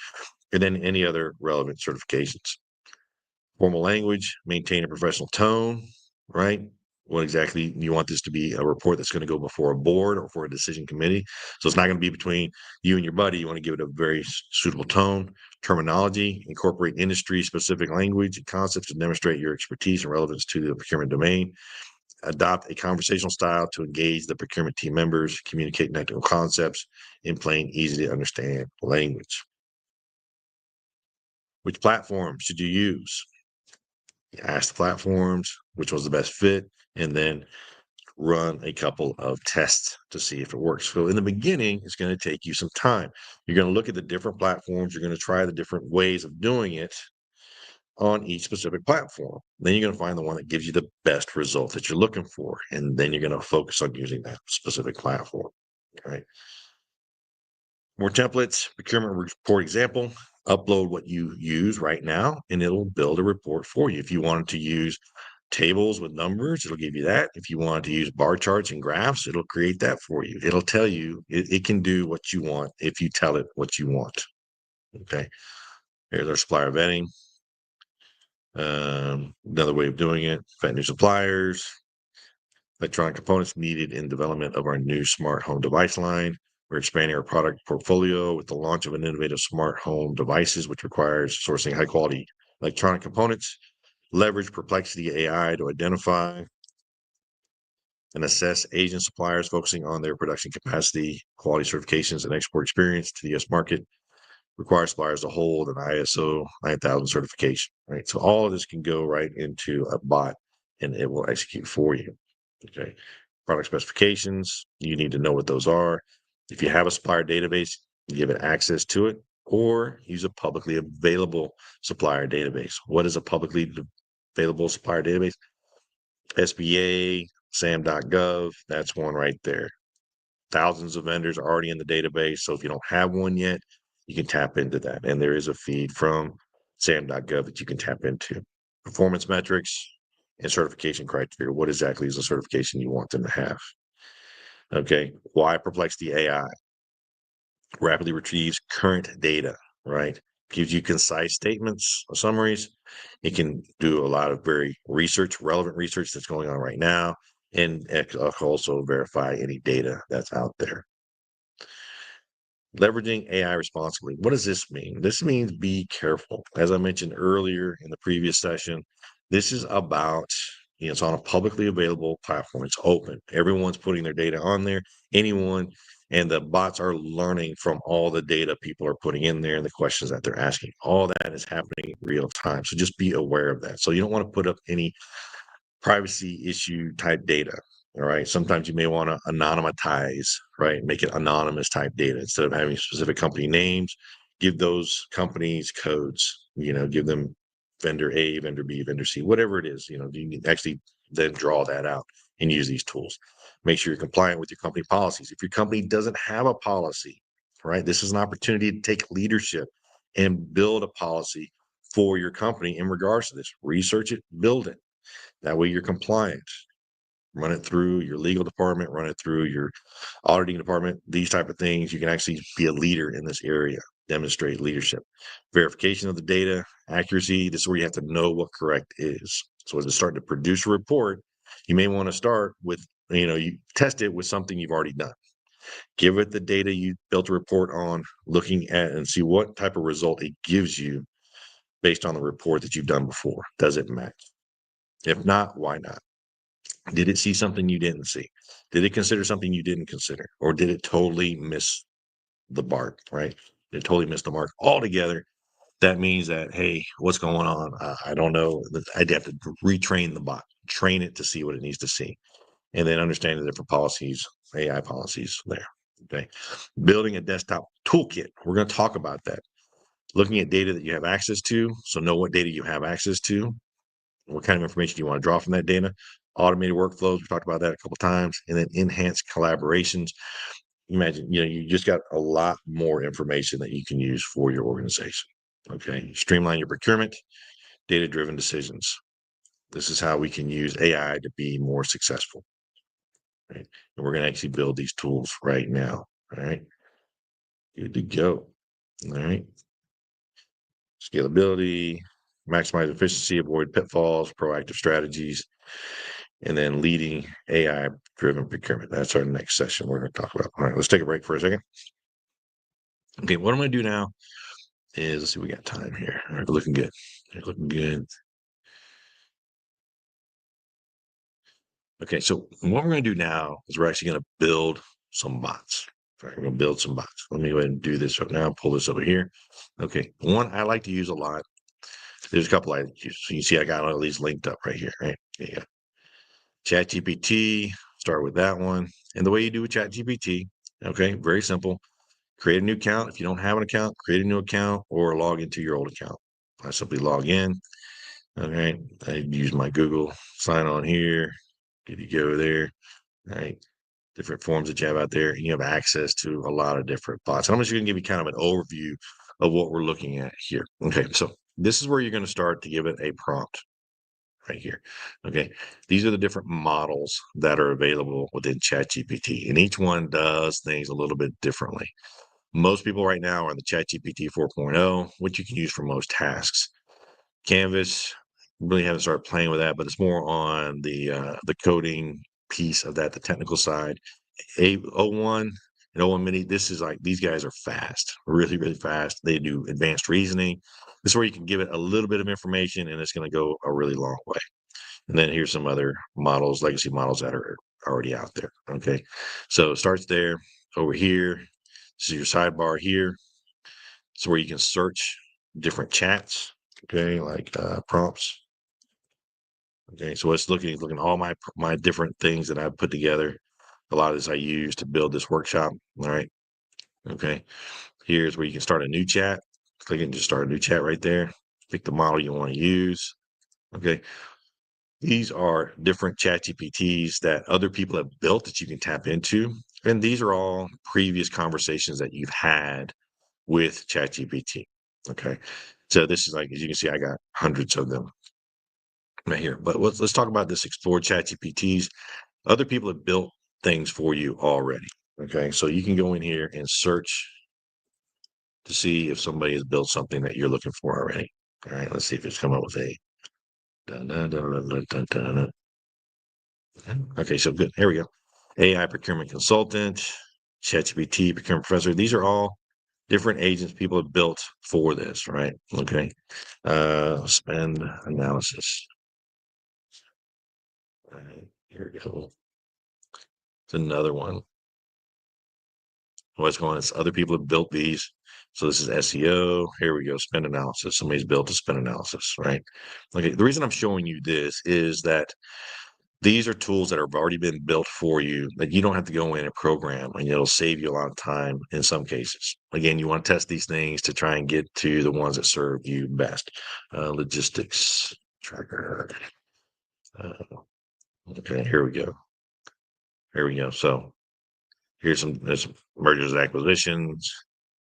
Speaker 3: And then any other relevant certifications. Formal language, maintain a professional tone, right? What exactly you want this to be? A report that's going to go before a board or for a decision committee. So it's not going to be between you and your buddy. You want to give it a very suitable tone. Terminology: incorporate industry specific language and concepts to demonstrate your expertise and relevance to the procurement domain. Adopt a conversational style to engage the procurement team members. Communicate technical concepts in plain, easy to understand language. Which platform should you use? Ask the platforms which was the best fit, and then run a couple of tests to see if it works. So in the beginning, it's going to take you some time. You're going to look at the different platforms. You're going to try the different ways of doing it on each specific platform. Then you're going to find the one that gives you the best result that you're looking for, and then you're going to focus on using that specific platform. All right. More templates: procurement report example. Upload what you use right now, and it'll build a report for you. If you wanted to use tables with numbers, it'll give you that. If you wanted to use bar charts and graphs, it'll create that for you. It'll tell you, it can do what you want if you tell it what you want. Okay. Here's our supplier vetting. Another way of doing it: vet new suppliers. Electronic components needed in development of our new smart home device line. We're expanding our product portfolio with the launch of an innovative smart home devices, which requires sourcing high quality electronic components. Leverage Perplexity AI to identify and assess Asian suppliers, focusing on their production capacity, quality certifications, and export experience to the U.S. market. Require suppliers to hold an ISO 9000 certification, right? So all of this can go right into a bot, and it will execute for you. Okay. Product specifications: you need to know what those are. If you have a supplier database, give it access to it, or use a publicly available supplier database. What is a publicly available supplier database? SBA, SAM.gov, that's one right there. thousands of vendors are already in the database. So if you don't have one yet, you can tap into that. And there is a feed from sam.gov that you can tap into. Performance metrics and certification criteria. What exactly is the certification you want them to have? Okay. Why Perplexity AI? Rapidly retrieves current data, right? Gives you concise statements or summaries. It can do a lot of very relevant research that's going on right now, and it can also verify any data that's out there. Leveraging AI responsibly. What does this mean? This means be careful. As I mentioned earlier in the previous session, this is about, it's on a publicly available platform. It's open. Everyone's putting their data on there. Anyone, and the bots are learning from all the data people are putting in there and the questions that they're asking. All that is happening in real time. So just be aware of that. So you don't want to put up any privacy issue type data. All right. Sometimes you may want to anonymize, right? Make it anonymous type data instead of having specific company names. Give those companies codes, give them vendor A, vendor B, vendor C, whatever it is, you can actually then draw that out and use these tools. Make sure you're compliant with your company policies. If your company doesn't have a policy, right, this is an opportunity to take leadership and build a policy for your company in regards to this. Research it, build it. That way you're compliant. Run it through your legal department, run it through your auditing department, these type of things. You can actually be a leader in this area, demonstrate leadership. Verification of the data, accuracy. This is where you have to know what correct is. So as you start to produce a report, you may want to start with, you test it with something you've already done. Give it the data you built a report on, looking at and see what type of result it gives you based on the report that you've done before. Does it match? If not, why not? Did it see something you didn't see? Did it consider something you didn't consider? Or did it totally miss the mark, right? Did it totally miss the mark altogether? That means that, hey, what's going on? I don't know. I'd have to retrain the bot, train it to see what it needs to see, and then understand the different policies, AI policies there. Okay. Building a desktop toolkit. We're going to talk about that. Looking at data that you have access to. So know what data you have access to. What kind of information do you want to draw from that data? Automated workflows, we talked about that a couple of times, and then enhanced collaborations. Imagine, you just got a lot more information that you can use for your organization. Okay, streamline your procurement, data-driven decisions. This is how we can use AI to be more successful. Right? And we're going to actually build these tools right now. All right, good to go. All right, scalability, maximize efficiency, avoid pitfalls, proactive strategies, and then leading AI driven procurement. That's our next session we're going to talk about. All right, let's take a break for a second. Okay, what I'm going to do now is, let's see, we got time here. All right, looking good. Looking good. Okay, so what we're going to do now is we're actually going to build some bots. All right, we're going to build some bots. Let me go ahead and do this right now. Pull this over here. Okay, one I like to use a lot. There's a couple I use. So you see, I got all these linked up right here, right? Yeah. ChatGPT, start with that one. And the way you do with ChatGPT, okay, very simple. Create a new account. If you don't have an account, create a new account or log into your old account. I simply log in. Okay, I use my Google sign on here. Get you go there. All right, different forms that you have out there, and you have access to a lot of different bots. And I'm just going to give you kind of an overview of what we're looking at here. Okay, so this is where you're going to start to give it a prompt right here. Okay, these are the different models that are available within ChatGPT, and each one does things a little bit differently. Most people right now are in the ChatGPT 4.0, which you can use for most tasks. Canvas, really haven't started playing with that, but it's more on the coding piece of that, the technical side. A01 and O1 Mini, this is like, these guys are fast, really, really fast. They do advanced reasoning. This is where you can give it a little bit of information and it's going to go a really long way. And then here's some other models, legacy models that are already out there. Okay. So it starts there. Over here, this is your sidebar here. It's where you can search different chats. Okay. Like prompts. Okay. So it's looking at all my different things that I've put together. A lot of this I use to build this workshop. All right. Okay. Here's where you can start a new chat. Click and just start a new chat right there. Pick the model you want to use. Okay. These are different chat GPTs that other people have built that you can tap into. And these are all previous conversations that you've had with ChatGPT. Okay. So this is like, as you can see, I got hundreds of them right here. But let's talk about this Explore ChatGPTs. Other people have built things for you already. Okay. So you can go in here and search to see if somebody has built something that you're looking for already. All right. Let's see if it's come up with a. Dun, dun, dun, dun, dun, dun, dun. Okay. So good. Here we go. AI procurement consultant, ChatGPT procurement professor. These are all different agents people have built for this, right? Okay. Spend analysis. All right, here we go. It's another one. What's going on is other people have built these. So this is SEO. Here we go. Spend analysis. Somebody's built a spend analysis, right? Okay. The reason I'm showing you this is that these are tools that have already been built for you that you don't have to go in and program, and it'll save you a lot of time in some cases. Again, you want to test these things to try and get to the ones that serve you best. Logistics tracker. Uh, okay, here we go. Here we go. So there's some mergers and acquisitions.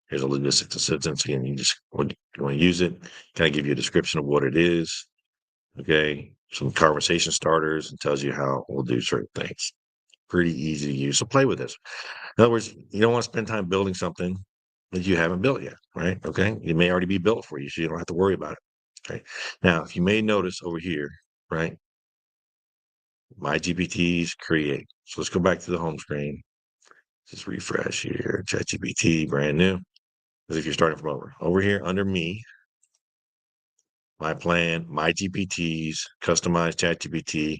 Speaker 3: Here's a logistics assistance. Again, you want to use it, kind of give you a description of what it is. Okay, some conversation starters and tells you how we'll do certain things. Pretty easy to use. So play with this. In other words, you don't want to spend time building something that you haven't built yet, right? Okay. It may already be built for you, so you don't have to worry about it. Okay. Now, if you may notice over here, right? My GPTs create. So let's go back to the home screen. Just refresh here. ChatGPT, brand new. As if you're starting from over here under me, my plan, my GPTs, customized ChatGPT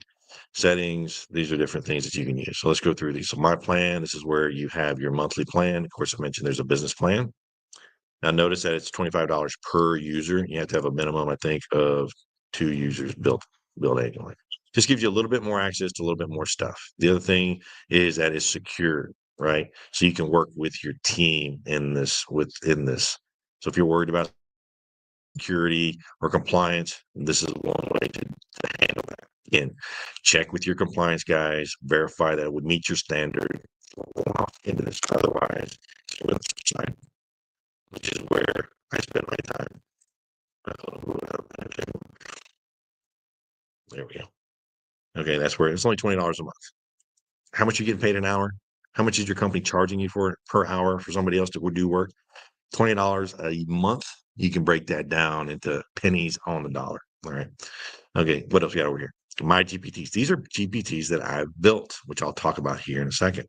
Speaker 3: settings. These are different things that you can use. So let's go through these. So my plan, this is where you have your monthly plan. Of course, I mentioned there's a business plan. Now notice that it's $25 per user. You have to have a minimum, I think, of 2 users built annually. Just gives you a little bit more access to a little bit more stuff. The other thing is that it's secure, right? So you can work with your team within this. So if you're worried about security or compliance, this is one way to handle that. Again, check with your compliance guys, verify that it would meet your standard. Going off into this, otherwise, which is where I spend my time. There we go. Okay, that's where it's only $20 a month. How much you getting paid an hour? How much is your company charging you for per hour for somebody else to do work? $20 a month. You can break that down into pennies on the dollar. All right. Okay. What else we got over here? My GPTs. These are GPTs that I've built, which I'll talk about here in a second.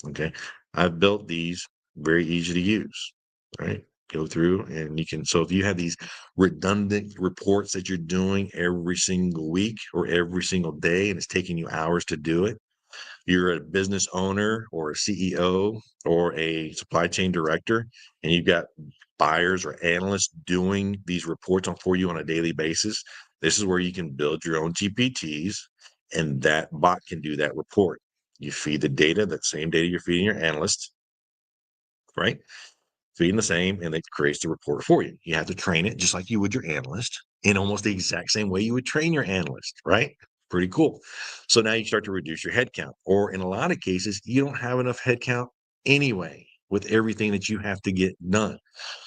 Speaker 3: Okay. I've built these very easy to use. Right. Go through and you can. So if you have these redundant reports that you're doing every single week or every single day, and it's taking you hours to do it, you're a business owner or a CEO or a supply chain director, and you've got buyers or analysts doing these reports for you on a daily basis, this is where you can build your own GPTs, and that bot can do that report. You feed the data, that same data you're feeding your analyst, right? Feeding the same, and it creates the report for you. You have to train it just like you would your analyst in almost the exact same way you would train your analyst, right? Pretty cool. So now you start to reduce your headcount, or in a lot of cases, you don't have enough headcount anyway with everything that you have to get done.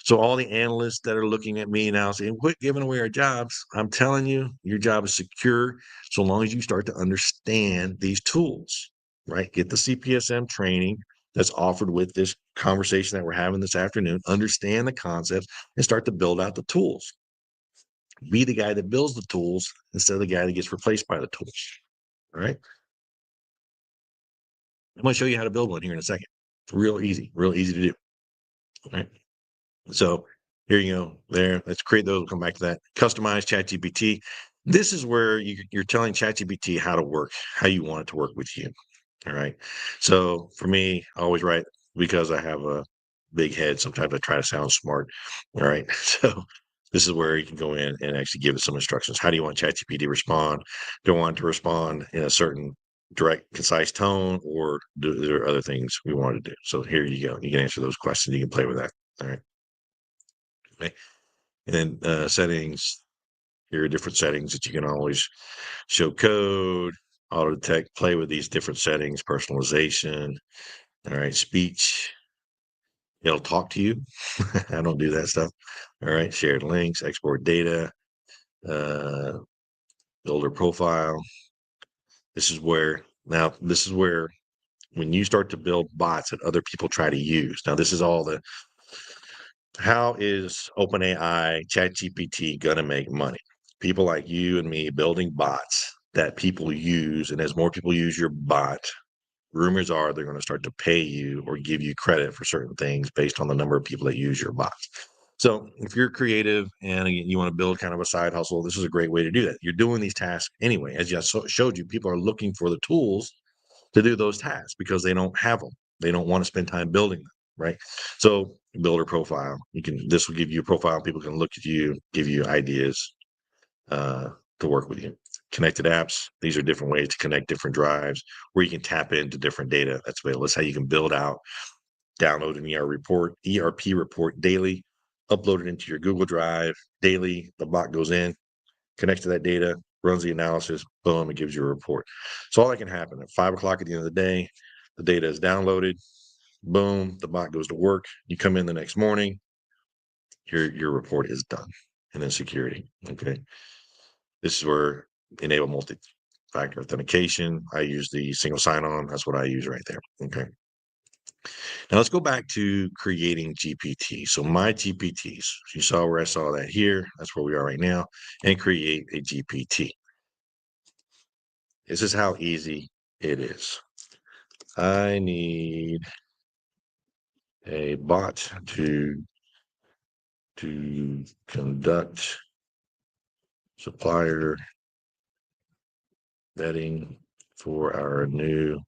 Speaker 3: So all the analysts that are looking at me now saying, quit giving away our jobs. I'm telling you, your job is secure so long as you start to understand these tools, right? Get the CPSM training that's offered with this conversation that we're having this afternoon, understand the concepts and start to build out the tools. Be the guy that builds the tools instead of the guy that gets replaced by the tools. All right. I'm going to show you how to build one here in a second. It's real easy to do. All right. So here you go. There. Let's create those. We'll come back to that. Customize ChatGPT. This is where you're telling ChatGPT how to work, how you want it to work with you. All right. So for me, I always write because I have a big head. Sometimes I try to sound smart. All right. So this is where you can go in and actually give it some instructions. How do you want ChatGPT to respond? Do you want it to respond in a certain direct, concise tone, or do there are other things we want to do? So here you go. You can answer those questions. You can play with that. All right. Okay. And then settings. Here are different settings that you can always show code, auto detect, play with these different settings, personalization. All right, speech. It'll talk to you. I don't do that stuff. All right, shared links, export data, builder profile. This is where when you start to build bots that other people try to use. Now, this is all how is OpenAI, ChatGPT going to make money? People like you and me building bots that people use. And as more people use your bot, rumors are they're going to start to pay you or give you credit for certain things based on the number of people that use your bots. So if you're creative and you want to build kind of a side hustle, this is a great way to do that. You're doing these tasks anyway. As I showed you, people are looking for the tools to do those tasks because they don't have them. They don't want to spend time building them, right? So builder profile, this will give you a profile. People can look at you, give you ideas to work with you. Connected apps, these are different ways to connect different drives where you can tap into different data that's available. That's how you can build out, download an ERP report daily, upload it into your Google Drive daily. The bot goes in, connects to that data, runs the analysis, boom, it gives you a report. So all that can happen at 5 o'clock at the end of the day, the data is downloaded, boom, the bot goes to work. You come in the next morning, your report is done. And then security. Okay. This is where enable multi-factor authentication. I use the single sign-on. That's what I use right there. Okay. Now let's go back to creating GPT. So my GPTs, you saw where I saw that here. That's where we are right now. And create a GPT. This is how easy it is. I need a bot to conduct supplier vetting for our new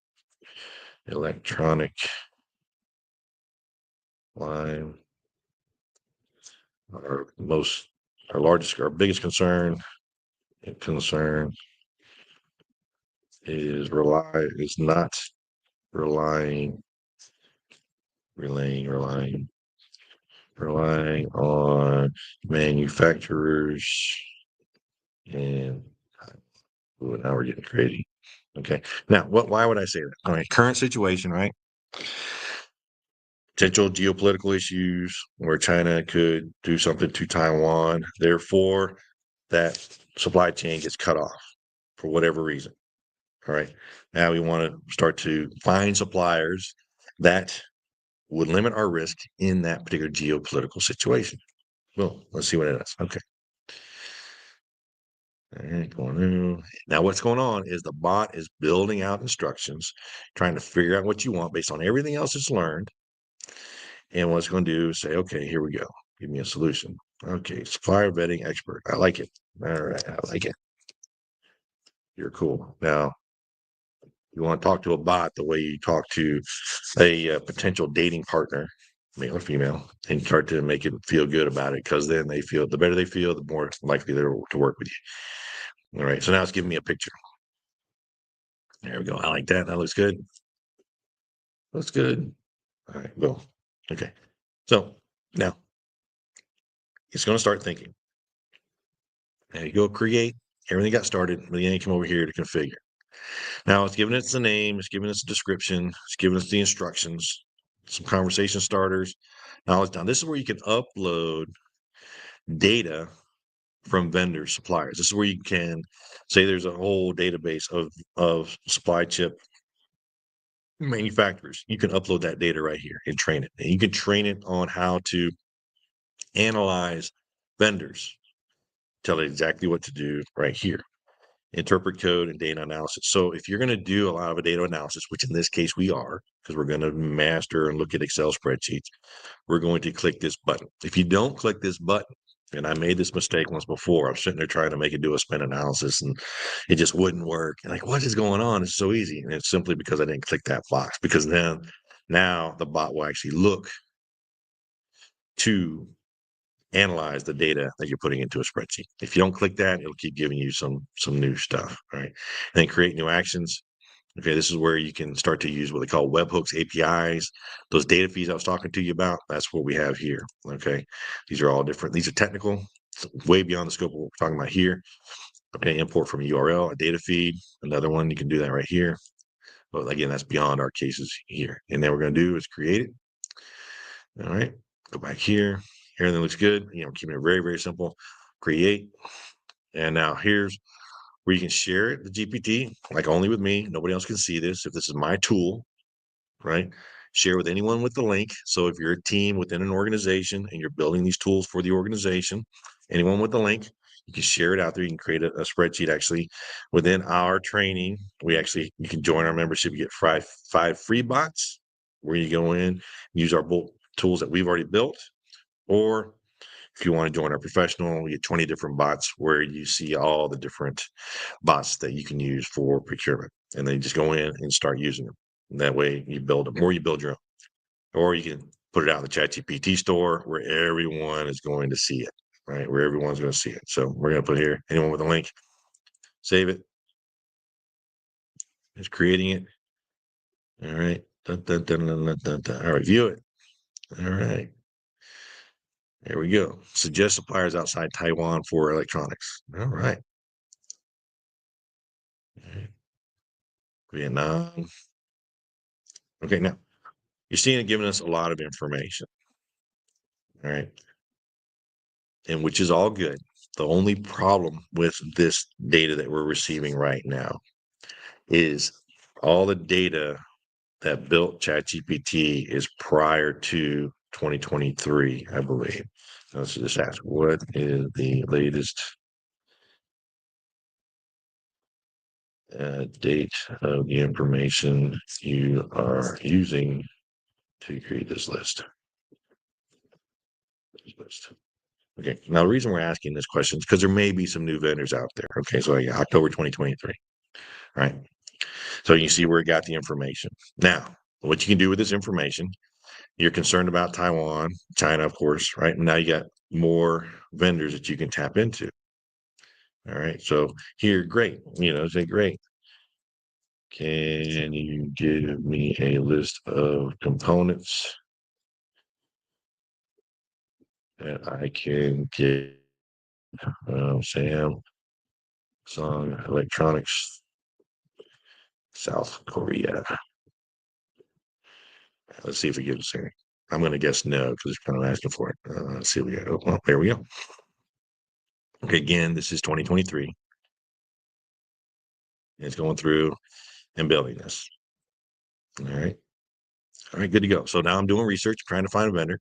Speaker 3: electronic line. Our biggest concern is not relying on manufacturers and now we're getting crazy. Okay. Now, why would I say that? All right, current situation, right? Potential geopolitical issues where China could do something to Taiwan. Therefore, that supply chain gets cut off for whatever reason. All right. Now we want to start to find suppliers that would limit our risk in that particular geopolitical situation. Well, let's see what it is. Okay. Now, what's going on is the bot is building out instructions, trying to figure out what you want based on everything else it's learned. And what it's going to do is say, okay, here we go. Give me a solution. Okay, supplier vetting expert. I like it. All right, I like it. You're cool. Now, you want to talk to a bot the way you talk to a potential dating partner, male or female, and start to make it feel good about it because then the better they feel, the more likely they're to work with you. All right, so now it's giving me a picture. There we go. I like that. That looks good. Looks good. All right, boom. Okay. So now it's going to start thinking. There you go. Create. Everything got started. But then you come over here to configure. Now it's giving us the name. It's giving us a description. It's giving us the instructions, some conversation starters. Now it's done. This is where you can upload data from vendors, suppliers. This is where you can say there's a whole database of supply chip manufacturers. You can upload that data right here and train it. And you can train it on how to analyze vendors, tell it exactly what to do right here. Interpret code and data analysis. So if you're going to do a lot of a data analysis, which in this case we are, because we're going to master and look at Excel spreadsheets, we're going to click this button. If you don't click this button, and I made this mistake once before, I was sitting there trying to make it do a spin analysis and it just wouldn't work. And like, what is going on? It's so easy. And it's simply because I didn't click that box, because then now the bot will actually look to analyze the data that you're putting into a spreadsheet. If you don't click that, it'll keep giving you some new stuff, right? And then create new actions. Okay, this is where you can start to use what they call webhooks, APIs, those data feeds I was talking to you about. That's what we have here. Okay, these are all different. These are technical, way beyond the scope of what we're talking about here. Okay, import from a URL, a data feed, another one. You can do that right here. But again, that's beyond our cases here. And then we're going to do is create it. All right, go back here. Everything looks good. Keeping it very, very simple. Create. And now here's where you can share it, the GPT, like only with me. Nobody else can see this. If this is my tool, right? Share with anyone with the link. So if you're a team within an organization and you're building these tools for the organization, anyone with the link, you can share it out there. You can create a spreadsheet. Actually, within our training, you can join our membership. You get five free bots where you go in, use our tools that we've already built, or if you want to join our professional, we get 20 different bots where you see all the different bots that you can use for procurement. And then you just go in and start using them. And that way you build them, or you build your own. Or you can put it out in the ChatGPT store where everyone is going to see it, right? Where everyone's going to see it. So we're going to put here, anyone with a link, save it. It's creating it. All right. Dun, dun, dun, dun, dun, dun, dun. All right, view it. All right. There we go. Suggest suppliers outside Taiwan for electronics. All right. Vietnam. Okay, now you're seeing it giving us a lot of information. All right. And which is all good. The only problem with this data that we're receiving right now is all the data that built ChatGPT is prior to 2023, I believe. Let's just ask, what is the latest date of the information you are using to create this list? Okay, now the reason we're asking this question is because there may be some new vendors out there. Okay, so October 2023. All right. So you see where it got the information. Now, what you can do with this information, you're concerned about Taiwan, China, of course, right? Now you got more vendors that you can tap into. All right. So here, great. Say great. Can you give me a list of components that I can get Samsung Electronics, South Korea? Let's see if it gives anything. I'm going to guess no because it's kind of asking for it. Let's see. Well, there we go. Okay, again, this is 2023. It's going through and building this. All right. All right, good to go. So now I'm doing research, trying to find a vendor.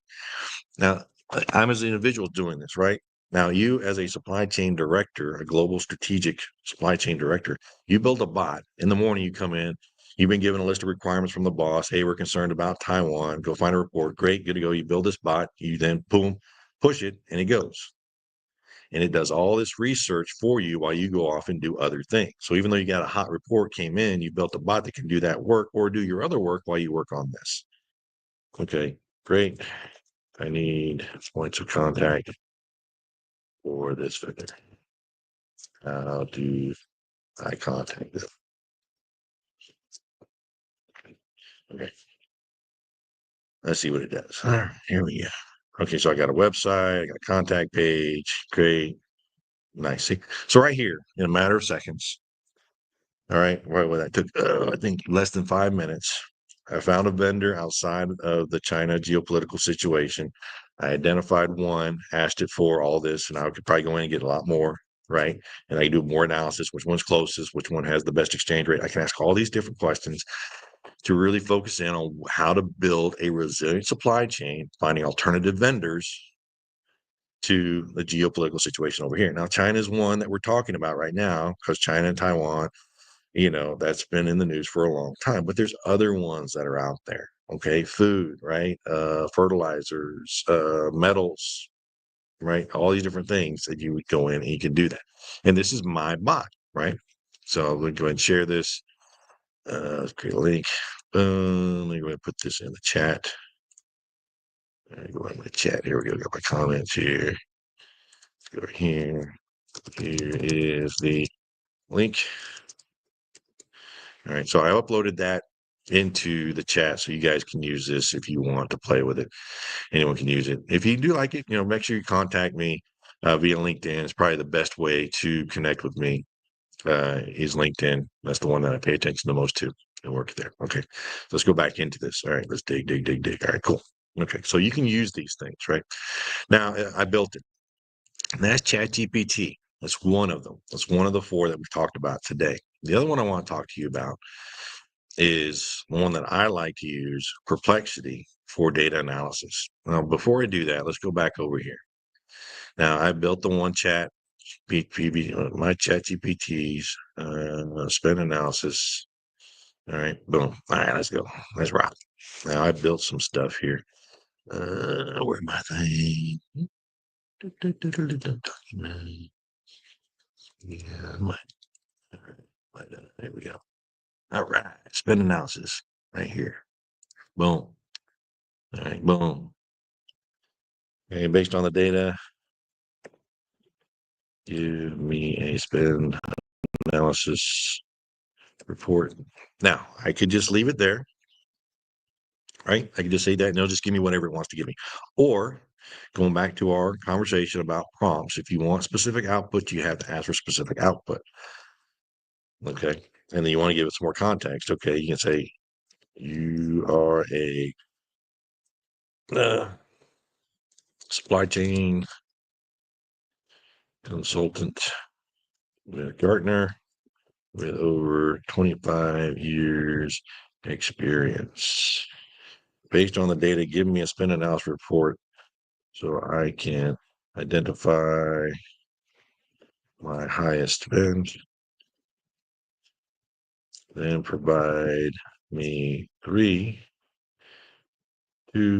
Speaker 3: Now, I'm as an individual doing this, right? Now, you as a supply chain director, a global strategic supply chain director, you build a bot. In the morning, you come in, you've been given a list of requirements from the boss. Hey, we're concerned about Taiwan. Go find a report. Great, good to go. You build this bot. You then, boom, push it, and it goes. And it does all this research for you while you go off and do other things. So even though you got a hot report came in, you built a bot that can do that work or do your other work while you work on this. Okay, great. I need points of contact for this vendor. How do I contact them? Okay. Let's see what it does. All right, here we go. Okay, so I got a website, I got a contact page. Great. Nice. See? So right here, in a matter of seconds, all right, well, that took, I think, less than 5 minutes. I found a vendor outside of the China geopolitical situation. I identified one, asked it for all this, and I could probably go in and get a lot more, right? And I can do more analysis, which one's closest, which one has the best exchange rate. I can ask all these different questions to really focus in on how to build a resilient supply chain, finding alternative vendors to the geopolitical situation over here. Now, China is one that we're talking about right now because China and Taiwan, that's been in the news for a long time, but there's other ones that are out there. Okay. Food, right? Fertilizers, metals, right? All these different things that you would go in and you can do that. And this is my bot, right? So I'm going to go ahead and share this. Let's create a link. Let me go ahead and put this in the chat. Go ahead and chat. Here we go. Got my comments here. Let's go here. Here is the link. All right, so I uploaded that into the chat so you guys can use this if you want to play with it. Anyone can use it. If you do like it, make sure you contact me via LinkedIn. It's probably the best way to connect with me is LinkedIn. That's the one that I pay attention the most to. and work there. Okay, so let's go back into this. All right, let's dig. All right, cool. Okay, so you can use these things, right? Now, I built it. And that's ChatGPT. That's one of them. That's one of the 4 that we've talked about today. The other one I want to talk to you about is one that I like to use, Perplexity, for data analysis. Now, before I do that, let's go back over here. Now, I built the one chat, my ChatGPTs, spend analysis. All right, boom. All right, let's go. Let's rock. Now, I built some stuff here. Where my thing? Yeah, there we go. All right, spend analysis right here. Boom. All right, boom. Okay, based on the data, give me a spend analysis report. Now, I could just leave it there, right? I could just say that, and it'll just give me whatever it wants to give me. Or going back to our conversation about prompts, if you want specific output, you have to ask for specific output. Okay. And then you want to give it some more context. Okay. You can say, you are a supply chain consultant with Gartner with over 25 years experience. Based on the data, give me a spend analysis report so I can identify my highest spend, then provide me 2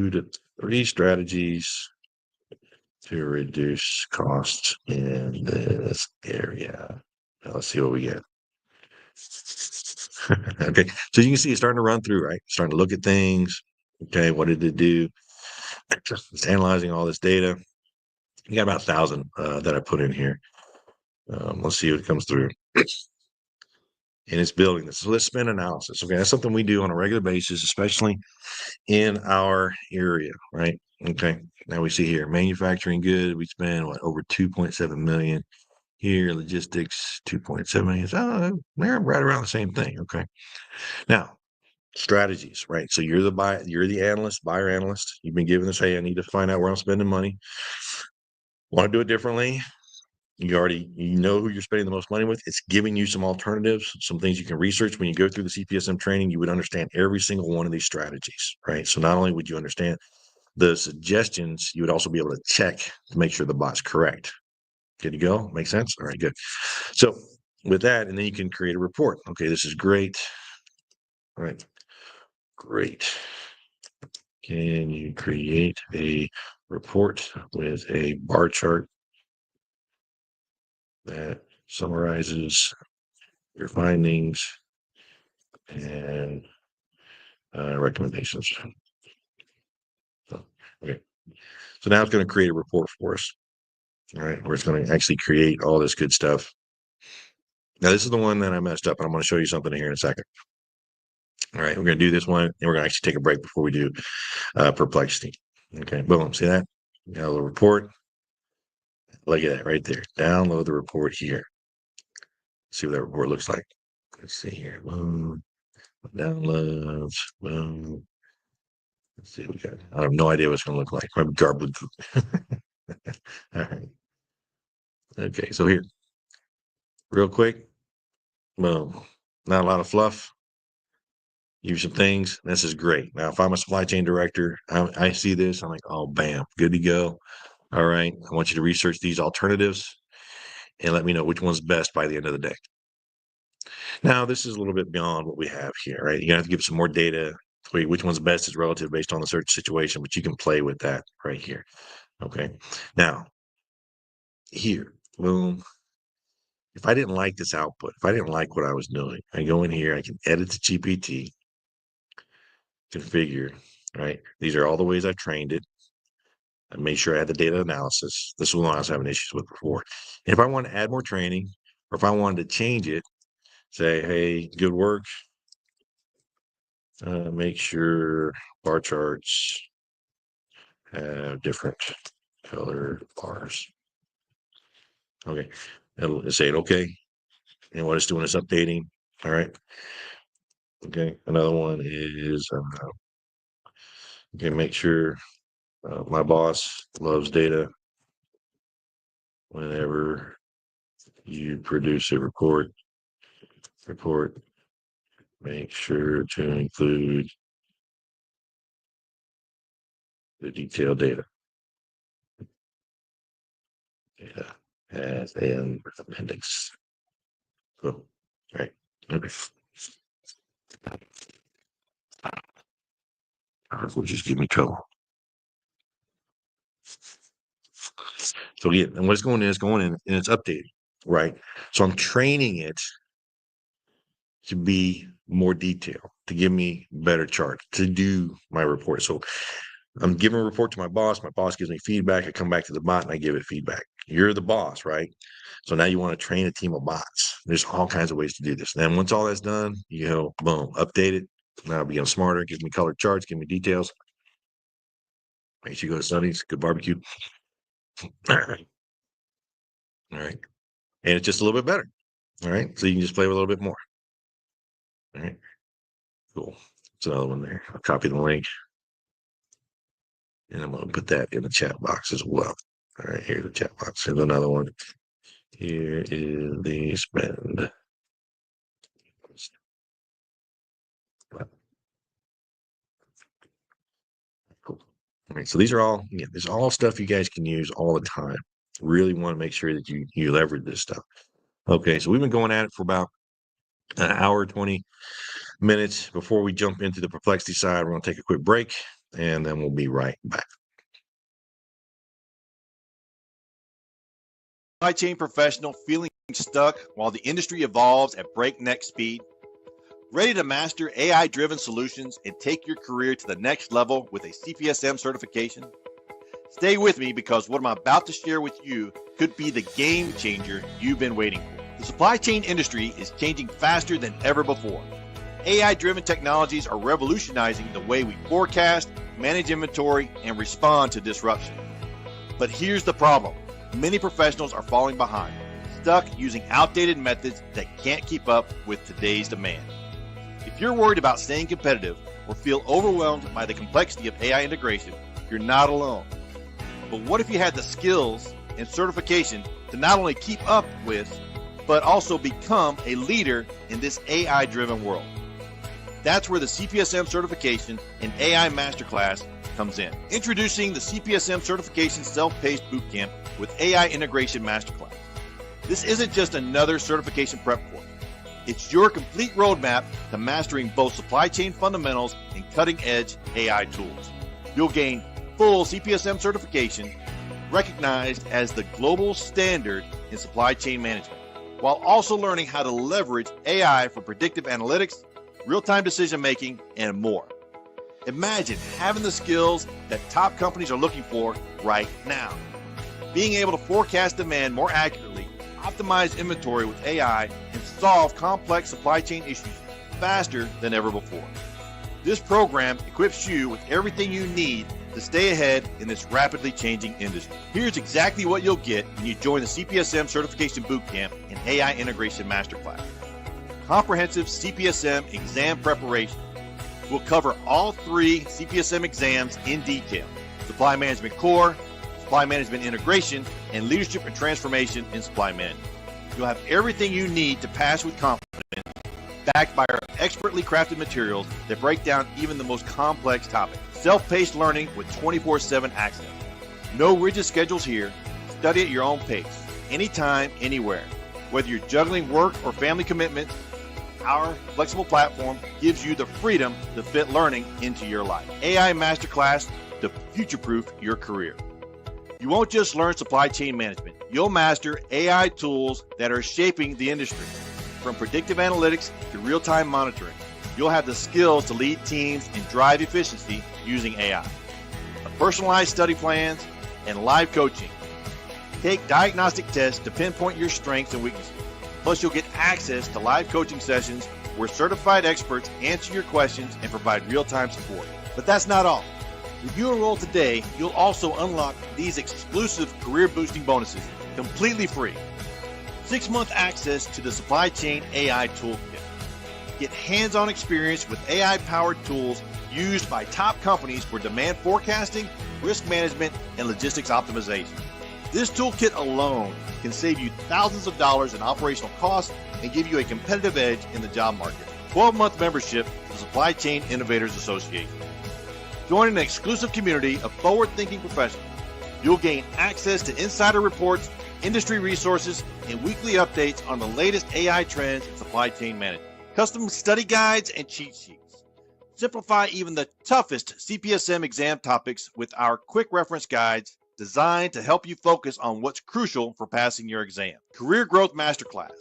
Speaker 3: to 3 strategies to reduce costs in this area. Now let's see what we get. Okay, so you can see it's starting to run through, right? Starting to look at things. Okay, what did it do? It's analyzing all this data. You got about 1,000 that I put in here. Let's see what comes through. And it's building this. So let's spend analysis. Okay, that's something we do on a regular basis, especially in our area, right? Okay, now we see here manufacturing good. We spend over 2.7 million. Here, logistics 2.7 million. So they're right around the same thing. Okay, now strategies, right? So you're the analyst, buyer analyst. You've been given this, hey, I need to find out where I'm spending money. Want to do it differently? You know who you're spending the most money with. It's giving you some alternatives, some things you can research. When you go through the CPSM training, you would understand every single one of these strategies, right? So not only would you understand the suggestions, you would also be able to check to make sure the bot's correct. Good to go? Make sense? All right, good. So with that, and then you can create a report. Okay, this is great. All right, great. Can you create a report with a bar chart that summarizes your findings and recommendations? So, okay. So now it's going to create a report for us. All right, where it's going to actually create all this good stuff. Now, this is the one that I messed up, and I'm going to show you something here in a second. All right, we're going to do this one, and we're going to actually take a break before we do Perplexity. Okay, boom. See that? Got a little report. Look at that right there. Download the report here. See what that report looks like. Let's see here. Boom. Downloads. Boom. Let's see what we got. I have no idea what it's going to look like. Probably garbage. All right. Okay, so here, real quick. Boom. Not a lot of fluff. Use some things. This is great. Now, if I'm a supply chain director, I see this. I'm like, oh, bam, good to go. All right. I want you to research these alternatives and let me know which one's best by the end of the day. Now, this is a little bit beyond what we have here, right? You're going to have to give some more data. Which one's best is relative based on the search situation, but you can play with that right here. Okay. Now, here, boom. If I didn't like this output, if I didn't like what I was doing, I go in here, I can edit the GPT, configure, right? These are all the ways I've trained it. I made sure I had the data analysis. This is one I was having issues with before. And if I want to add more training, or if I wanted to change it, say, hey, good work. Make sure bar charts have different color bars. Okay. It'll say it okay. And what it's doing is updating. All right. Okay, another one is okay, make sure my boss loves data. Whenever you produce a report, make sure to include the detailed data as an appendix. Cool. All right. Okay. Will just give me trouble. So yeah, and what's going in is going in and it's updated, right? So I'm training it to be more detailed, to give me better charts, to do my report. So I'm giving a report to my boss gives me feedback, I come back to the bot and I give it feedback. You're the boss, right? So now you want to train a team of bots. There's all kinds of ways to do this. And then once all that's done, boom, update it. Now it becomes smarter, gives me colored charts, give me details. Make sure you go to Sunny's, good barbecue. All right. All right. And it's just a little bit better. All right. So you can just play with a little bit more. All right. Cool. That's another one there. I'll copy the link. And I'm going to put that in the chat box as well. All right. Here's the chat box. Here's another one. Here is the spend. Cool. All right. So these are all, there's all stuff you guys can use all the time. Really want to make sure that you leverage this stuff. Okay. So we've been going at it for about an hour, 20 minutes. Before we jump into the Perplexity side, we're going to take a quick break and then we'll be right back.
Speaker 1: Supply chain professional feeling stuck while the industry evolves at breakneck speed? Ready to master AI-driven solutions and take your career to the next level with a CPSM certification? Stay with me because what I'm about to share with you could be the game changer you've been waiting for. The supply chain industry is changing faster than ever before. AI-driven technologies are revolutionizing the way we forecast, manage inventory, and respond to disruption. But here's the problem. Many professionals are falling behind, stuck using outdated methods that can't keep up with today's demand. If you're worried about staying competitive or feel overwhelmed by the complexity of AI integration, you're not alone. But what if you had the skills and certification to not only keep up with, but also become a leader in this AI-driven world? That's where the CPSM certification and AI Masterclass comes in. Introducing the CPSM Certification Self-Paced Bootcamp with AI Integration Masterclass. This isn't just another certification prep course. It's your complete roadmap to mastering both supply chain fundamentals and cutting-edge AI tools. You'll gain full CPSM certification, recognized as the global standard in supply chain management, while also learning how to leverage AI for predictive analytics, real-time decision-making, and more. Imagine having the skills that top companies are looking for right now. Being able to forecast demand more accurately, optimize inventory with AI, and solve complex supply chain issues faster than ever before. This program equips you with everything you need to stay ahead in this rapidly changing industry. Here's exactly what you'll get when you join the CPSM Certification Bootcamp and AI Integration Masterclass. Comprehensive CPSM exam preparation. We'll cover all 3 CPSM exams in detail: Supply Management Core, Supply Management Integration, and Leadership and Transformation in Supply Management. You'll have everything you need to pass with confidence, backed by our expertly crafted materials that break down even the most complex topics. Self-paced learning with 24/7 access. No rigid schedules here. Study at your own pace, anytime, anywhere. Whether you're juggling work or family commitments, our flexible platform gives you the freedom to fit learning into your life. AI Masterclass to future-proof your career. You won't just learn supply chain management. You'll master AI tools that are shaping the industry. From predictive analytics to real-time monitoring, you'll have the skills to lead teams and drive efficiency using AI. Personalized study plans and live coaching. Take diagnostic tests to pinpoint your strengths and weaknesses. Plus, you'll get access to live coaching sessions where certified experts answer your questions and provide real-time support. But that's not all. If you enroll today, you'll also unlock these exclusive career-boosting bonuses completely free. 6-month access to the Supply Chain AI Toolkit, Get hands-on experience with AI-powered tools used by top companies for demand forecasting, risk management, and logistics optimization. This toolkit alone can save you thousands of dollars in operational costs and give you a competitive edge in the job market. 12-month membership to Supply Chain Innovators Association. Join an exclusive community of forward-thinking professionals. You'll gain access to insider reports, industry resources, and weekly updates on the latest AI trends in supply chain management. Custom study guides and cheat sheets. Simplify even the toughest CPSM exam topics with our quick reference guides designed to help you focus on what's crucial for passing your exam. Career Growth Masterclass.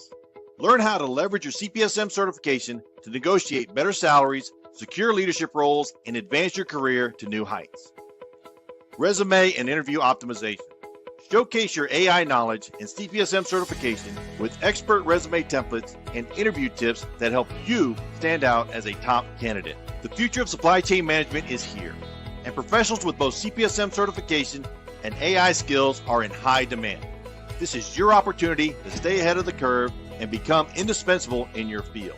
Speaker 1: Learn how to leverage your CPSM certification to negotiate better salaries, secure leadership roles, and advance your career to new heights. Resume and interview optimization. Showcase your AI knowledge and CPSM certification with expert resume templates and interview tips that help you stand out as a top candidate. The future of supply chain management is here, and professionals with both CPSM certification and AI skills are in high demand. This is your opportunity to stay ahead of the curve and become indispensable in your field.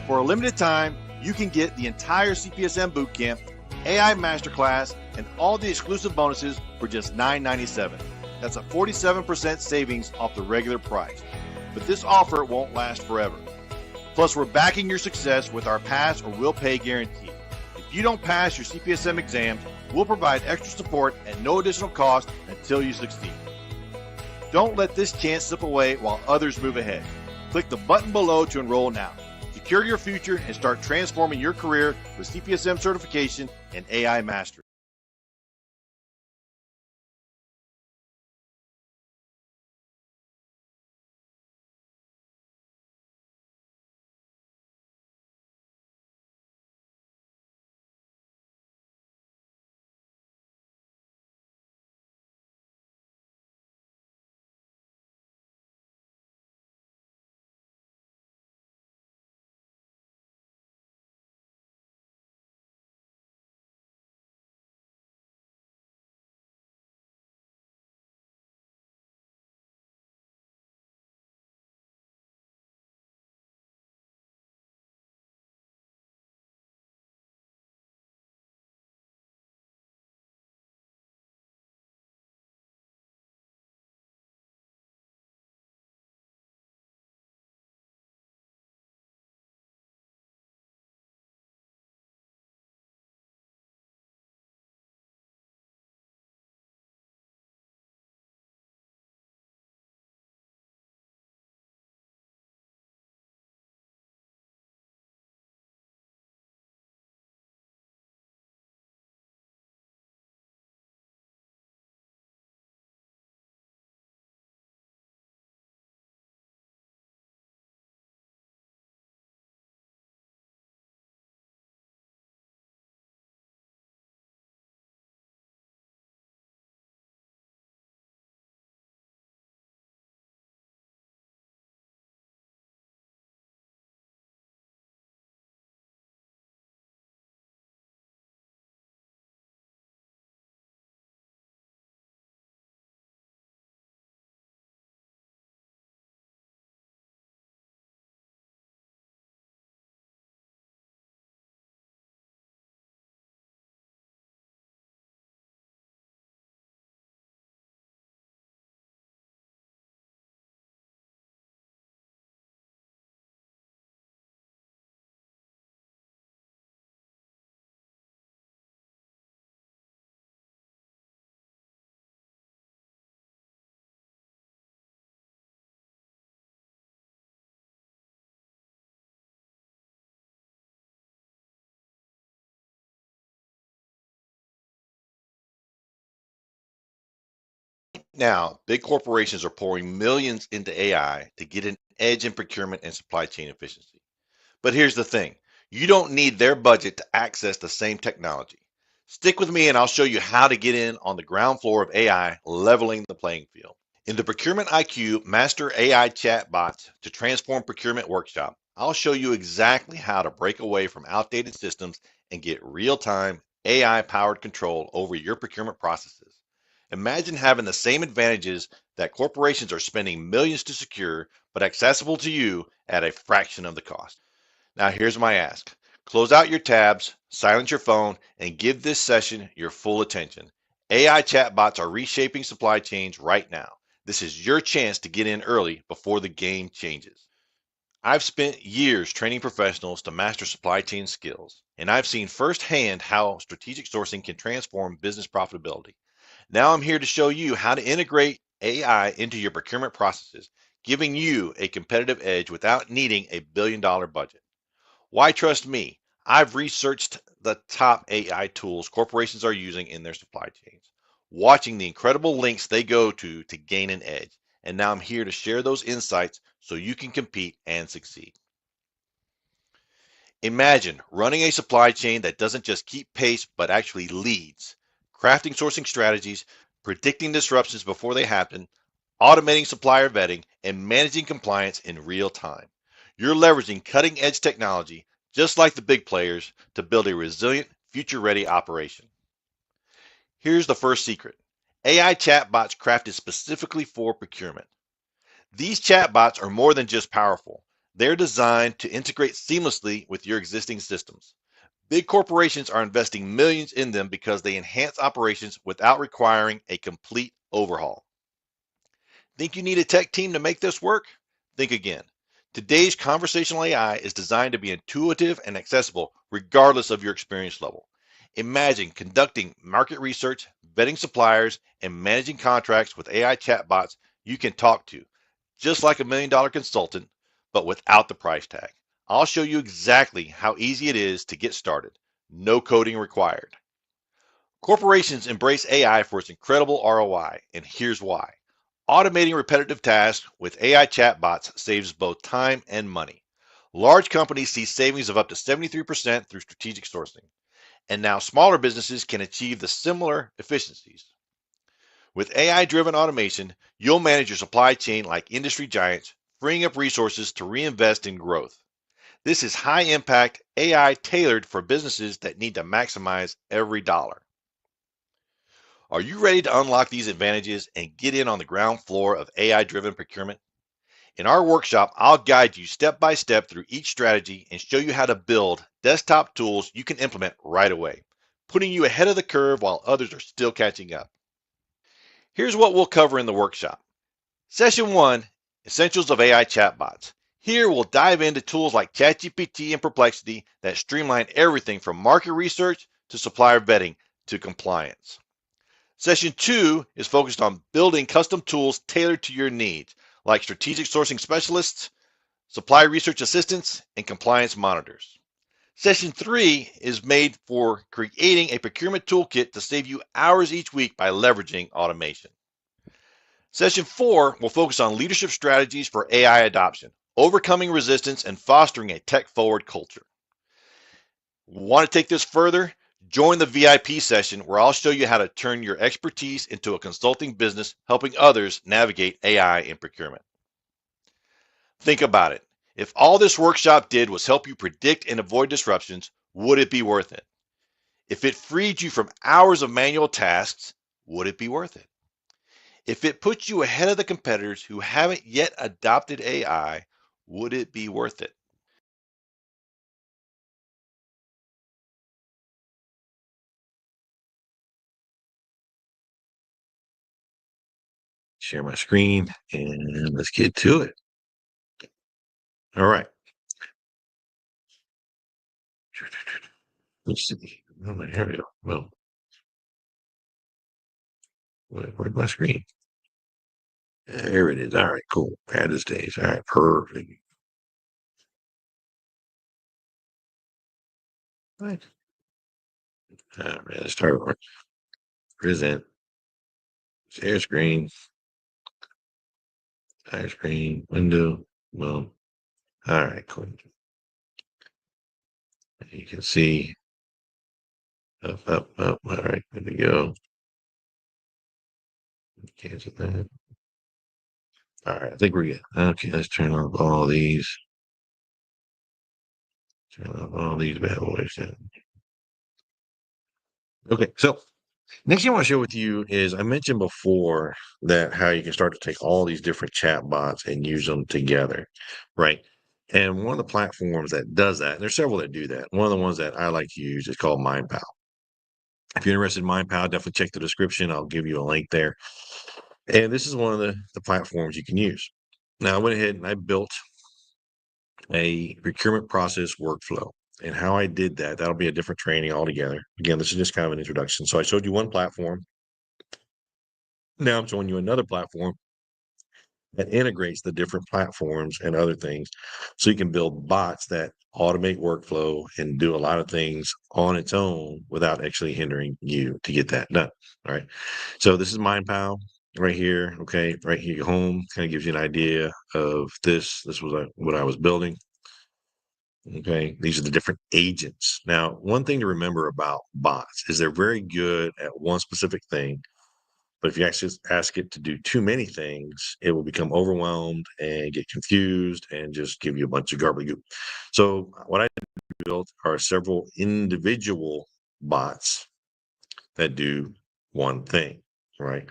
Speaker 1: For a limited time, you can get the entire CPSM Bootcamp, AI Masterclass, and all the exclusive bonuses for just $9.97. That's a 47% savings off the regular price. But this offer won't last forever. Plus, we're backing your success with our pass or will pay guarantee. If you don't pass your CPSM exams, we'll provide extra support at no additional cost until you succeed. Don't let this chance slip away while others move ahead. Click the button below to enroll now. Secure your future and start transforming your career with CPSM certification and AI mastery. Now, big corporations are pouring millions into AI to get an edge in procurement and supply chain efficiency. But here's the thing, you don't need their budget to access the same technology. Stick with me and I'll show you how to get in on the ground floor of AI, leveling the playing field. In the ProcureIQ Master AI Chatbots to Transform Procurement workshop, I'll show you exactly how to break away from outdated systems and get real-time AI-powered control over your procurement processes. Imagine having the same advantages that corporations are spending millions to secure, but accessible to you at a fraction of the cost. Now here's my ask. Close out your tabs, silence your phone, and give this session your full attention. AI chatbots are reshaping supply chains right now. This is your chance to get in early before the game changes. I've spent years training professionals to master supply chain skills, and I've seen firsthand how strategic sourcing can transform business profitability. Now I'm here to show you how to integrate AI into your procurement processes, giving you a competitive edge without needing a billion-dollar budget. Why trust me? I've researched the top AI tools corporations are using in their supply chains, watching the incredible links they go to gain an edge. And now I'm here to share those insights so you can compete and succeed. Imagine running a supply chain that doesn't just keep pace, but actually leads, crafting sourcing strategies, predicting disruptions before they happen, automating supplier vetting, and managing compliance in real time. You're leveraging cutting edge technology, just like the big players, to build a resilient, future ready operation. Here's the first secret: AI chatbots crafted specifically for procurement. These chatbots are more than just powerful. They're designed to integrate seamlessly with your existing systems. Big corporations are investing millions in them because they enhance operations without requiring a complete overhaul. Think you need a tech team to make this work? Think again. Today's conversational AI is designed to be intuitive and accessible regardless of your experience level. Imagine conducting market research, vetting suppliers, and managing contracts with AI chatbots you can talk to, just like $1 million consultant, but without the price tag. I'll show you exactly how easy it is to get started. No coding required. Corporations embrace AI for its incredible ROI, and here's why. Automating repetitive tasks with AI chatbots saves both time and money. Large companies see savings of up to 73% through strategic sourcing, and now smaller businesses can achieve the similar efficiencies. With AI-driven automation, you'll manage your supply chain like industry giants, freeing up resources to reinvest in growth. This is high-impact AI tailored for businesses that need to maximize every dollar. Are you ready to unlock these advantages and get in on the ground floor of AI-driven procurement? In our workshop, I'll guide you step by step through each strategy and show you how to build desktop tools you can implement right away, putting you ahead of the curve while others are still catching up. Here's what we'll cover in the workshop. Session 1, Essentials of AI Chatbots. Here we'll dive into tools like ChatGPT and Perplexity that streamline everything from market research to supplier vetting to compliance. Session 2 is focused on building custom tools tailored to your needs, like strategic sourcing specialists, supply research assistants, and compliance monitors. Session 3 is made for creating a procurement toolkit to save you hours each week by leveraging automation. Session 4 will focus on leadership strategies for AI adoption, overcoming resistance, and fostering a tech-forward culture. Want to take this further? Join the VIP session where I'll show you how to turn your expertise into a consulting business, helping others navigate AI in procurement. Think about it. If all this workshop did was help you predict and avoid disruptions, would it be worth it? If it freed you from hours of manual tasks, would it be worth it? If it puts you ahead of the competitors who haven't yet adopted AI, would it be worth it?
Speaker 3: Share my screen and let's get to it. All right. Let's see. Oh, here we go. Well, where's my screen? There it is. All right, cool. Add this stage. All right, perfect. Right. All right, let's start with present. Share screen. Share screen. Window. Well, all right, cool. You can see up, up, up. All right, good to go. Cancel that. All right, I think we're good. Okay, let's turn off all these. Turn off all these bad boys. Okay, so next thing I want to share with you is I mentioned before that how you can start to take all these different chat bots and use them together, right? And one of the platforms that does that, and there's several that do that. One of the ones that I like to use is called MindPal. If you're interested in MindPal, definitely check the description. I'll give you a link there. And this is one of the platforms you can use. Now, I went ahead and I built a procurement process workflow. And how I did that, that'll be a different training altogether. Again, this is just kind of an introduction. So I showed you one platform. Now I'm showing you another platform that integrates the different platforms and other things. So you can build bots that automate workflow and do a lot of things on its own without actually hindering you to get that done. All right. So this is MindPal right here. Okay. Right here, home kind of gives you an idea of this. This was what I was building. Okay. These are the different agents. Now, one thing to remember about bots is they're very good at one specific thing. But if you actually ask it to do too many things, it will become overwhelmed and get confused and just give you a bunch of gobbledygook. So what I built are several individual bots that do one thing, right?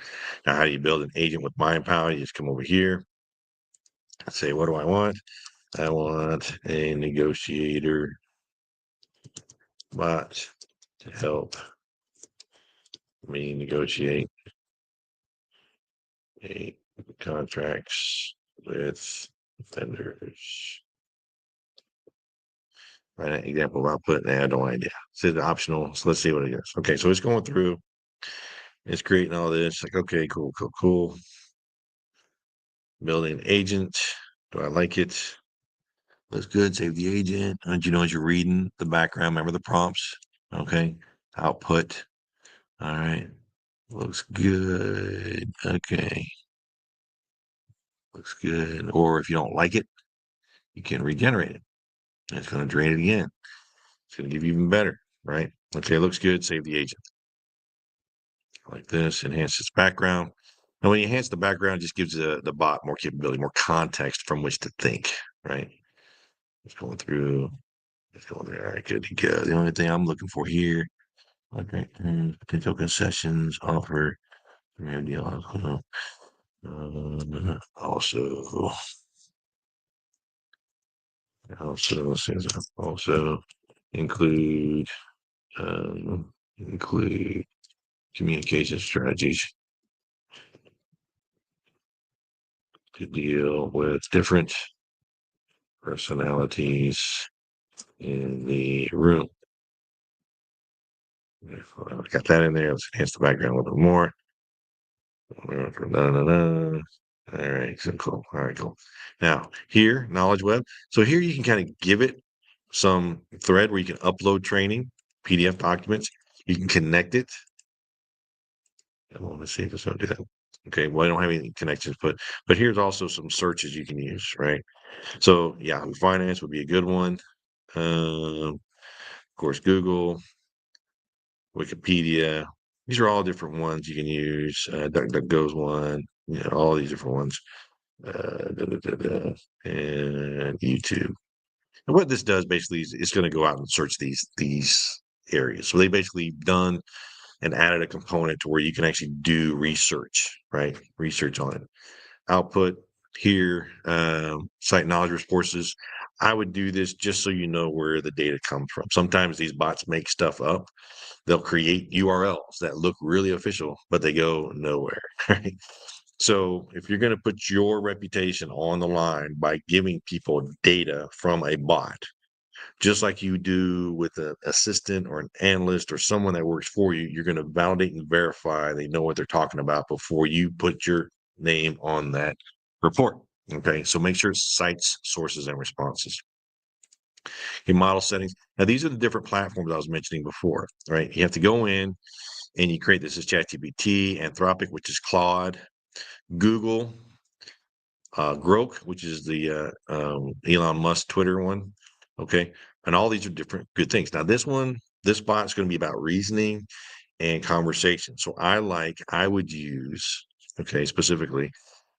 Speaker 3: Now, how do you build an agent with MindPower? You just come over here and say, what do I want? I want a negotiator bot to help me negotiate contracts with vendors. Right, example of output. I have no idea. It's optional. So let's see what it is. Okay, so it's going through. It's creating all this. Like, okay, cool. Building agent. Do I like it? Looks good. Save the agent. And you know, as you're reading the background, remember the prompts. Okay. Output. All right. Looks good. Okay. Looks good. Or if you don't like it, you can regenerate it. And it's going to drain it again. It's going to give you even better, right? Okay, looks good. Save the agent. Like this, enhance its background. And when you enhance the background, it just gives the bot more capability, more context from which to think, right? It's going through, it's going there. All right, good to go. The only thing I'm looking for here, okay, potential concessions, offer, deal. Also, also include, include communication strategies to deal with different personalities in the room. Got that in there. Let's enhance the background a little bit more. All right, so cool. All right, cool. Now here, Knowledge Web. So here you can kind of give it some thread where you can upload training, PDF documents. You can connect it. Let's see if it's going to do that. Okay, well, I don't have any connections, but here's also some searches you can use, right? So Yahoo Finance would be a good one. Of course, Google, Wikipedia. These are all different ones you can use. DuckDuckGo's one, all these different ones. And YouTube. And what this does basically is it's going to go out and search these areas. So they basically done and added a component to where you can actually do research, right? Research on it. Output here, site knowledge resources. I would do this just so you know where the data comes from. Sometimes these bots make stuff up. They'll create URLs that look really official, but they go nowhere. Right? So if you're going to put your reputation on the line by giving people data from a bot, just like you do with an assistant or an analyst or someone that works for you, you're going to validate and verify they know what they're talking about before you put your name on that report. Okay, so make sure it cites sources and responses. Your model settings. Now, these are the different platforms I was mentioning before, right? You have to go in and you create this as ChatGPT, Anthropic, which is Claude, Google, Grok, which is the Elon Musk Twitter one. Okay. And all these are different good things. Now, this bot is going to be about reasoning and conversation. So I would use, okay, specifically,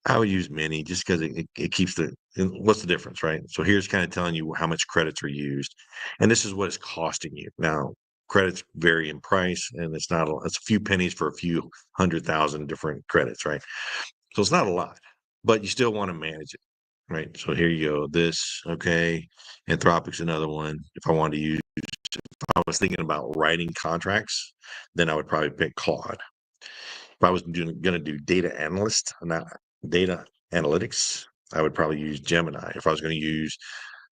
Speaker 3: I would use Mini just because it keeps what's the difference, right? So here's kind of telling you how much credits are used. And this is what it's costing you. Now, credits vary in price, and it's a few pennies for a few 100,000 different credits, right? So it's not a lot, but you still want to manage it. right? So here you go. This, okay. Anthropic's another one. If I wanted to use, if I was thinking about writing contracts, then I would probably pick Claude. If I was going to do data analyst, not data analytics, I would probably use Gemini. If I was going to use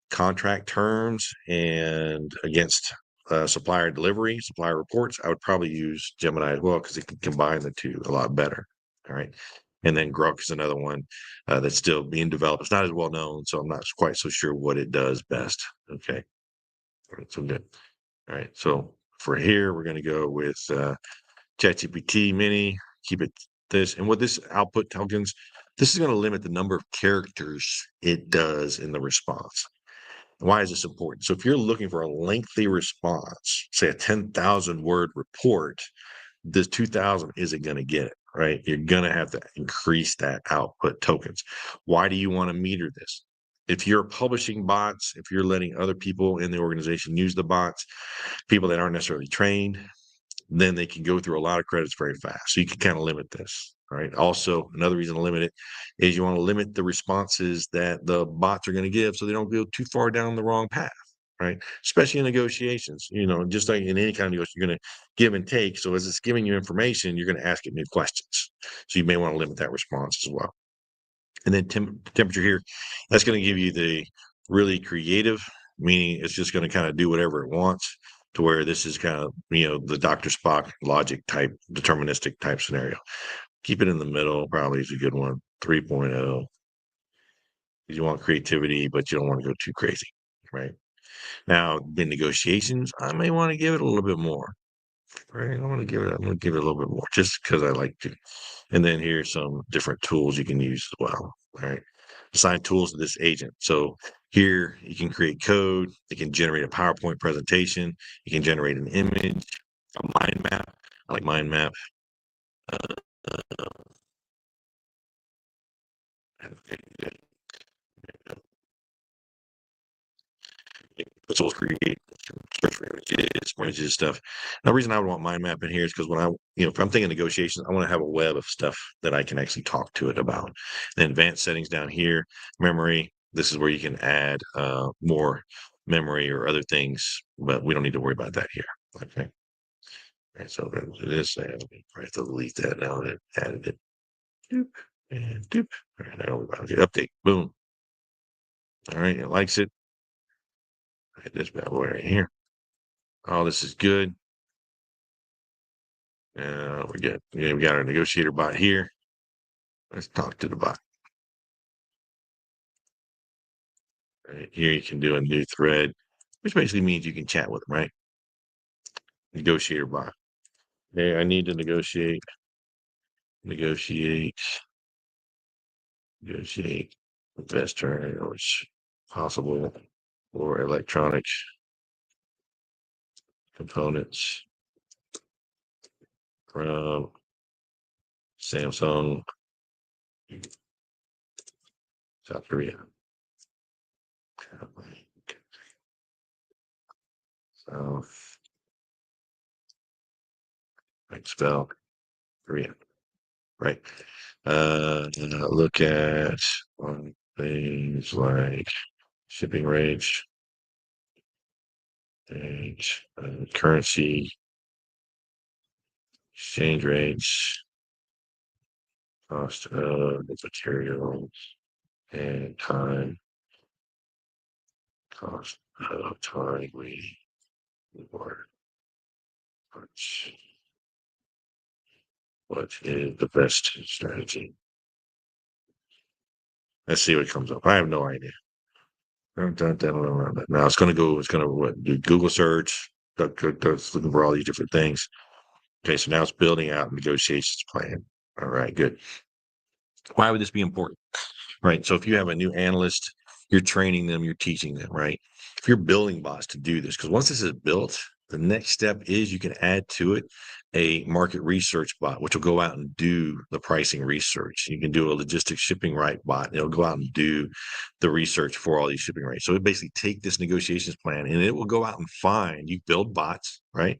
Speaker 3: contract terms and against supplier delivery, supplier reports, I would probably use Gemini as well because it can combine the two a lot better. All right. And then Grok is another one that's still being developed. It's not as well known, so I'm not quite so sure what it does best. Okay. All right, so good. All right. So for here, we're going to go with ChatGPT Mini, keep it this. And what this output tokens, this is going to limit the number of characters it does in the response. Why is this important? So if you're looking for a lengthy response, say a 10,000 word report, this 2,000 isn't going to get it, right? You're going to have to increase that output tokens. Why do you want to meter this? If you're publishing bots, if you're letting other people in the organization use the bots, people that aren't necessarily trained, then they can go through a lot of credits very fast. So you can kind of limit this. All right. Also, another reason to limit it is you want to limit the responses that the bots are going to give so they don't go too far down the wrong path. Right. Especially in negotiations, just like in any kind of negotiation, you're going to give and take. So as it's giving you information, you're going to ask it new questions. So you may want to limit that response as well. And then temperature here, that's going to give you the really creative, meaning it's just going to kind of do whatever it wants, to where this is kind of, the Dr. Spock logic type, deterministic type scenario. Keep it in the middle, probably is a good one. 3.0. You want creativity, but you don't want to go too crazy, right? Now, in negotiations, I may want to give it a little bit more. Right? I'm going to give it a little bit more just because I like to. And then here's some different tools you can use as well. All right. Assign tools to this agent. So here you can create code. It can generate a PowerPoint presentation. You can generate an image, a mind map. I like mind map. Tools create search for images, stuff. Now, the reason I would want mind map in here is because when if I'm thinking negotiations, I want to have a web of stuff that I can actually talk to it about. Then advanced settings down here, memory. This is where you can add more memory or other things, but we don't need to worry about that here. Okay. All right, so this, I have to delete that now that I added it. Doop, and doop. All right, now we're about to update. Boom. All right, it likes it. Hit this bad boy right here. All this is good. We're good. Yeah, we got our negotiator bot here. Let's talk to the bot. Right here, you can do a new thread, which basically means you can chat with them, right? Negotiator bot. Hey, I need to negotiate the best term which possible for electronic components from Samsung, South Korea. South, right, spell Korea, right? Look at things like shipping rates, and currency, exchange rates, cost of materials, and time, cost of time waiting for parts. What is the best strategy? Let's see what comes up. I have no idea. Now it's going to do Google search, it's looking for all these different things. Okay, so now it's building out a negotiations plan. All right, good. Why would this be important? Right. So if you have a new analyst, you're training them, you're teaching them, right? If you're building bots to do this, because once this is built, the next step is you can add to it a market research bot, which will go out and do the pricing research. You can do a logistics shipping right bot. It'll go out and do the research for all these shipping rates. So it basically take this negotiations plan and it will go out and find, you build bots, right?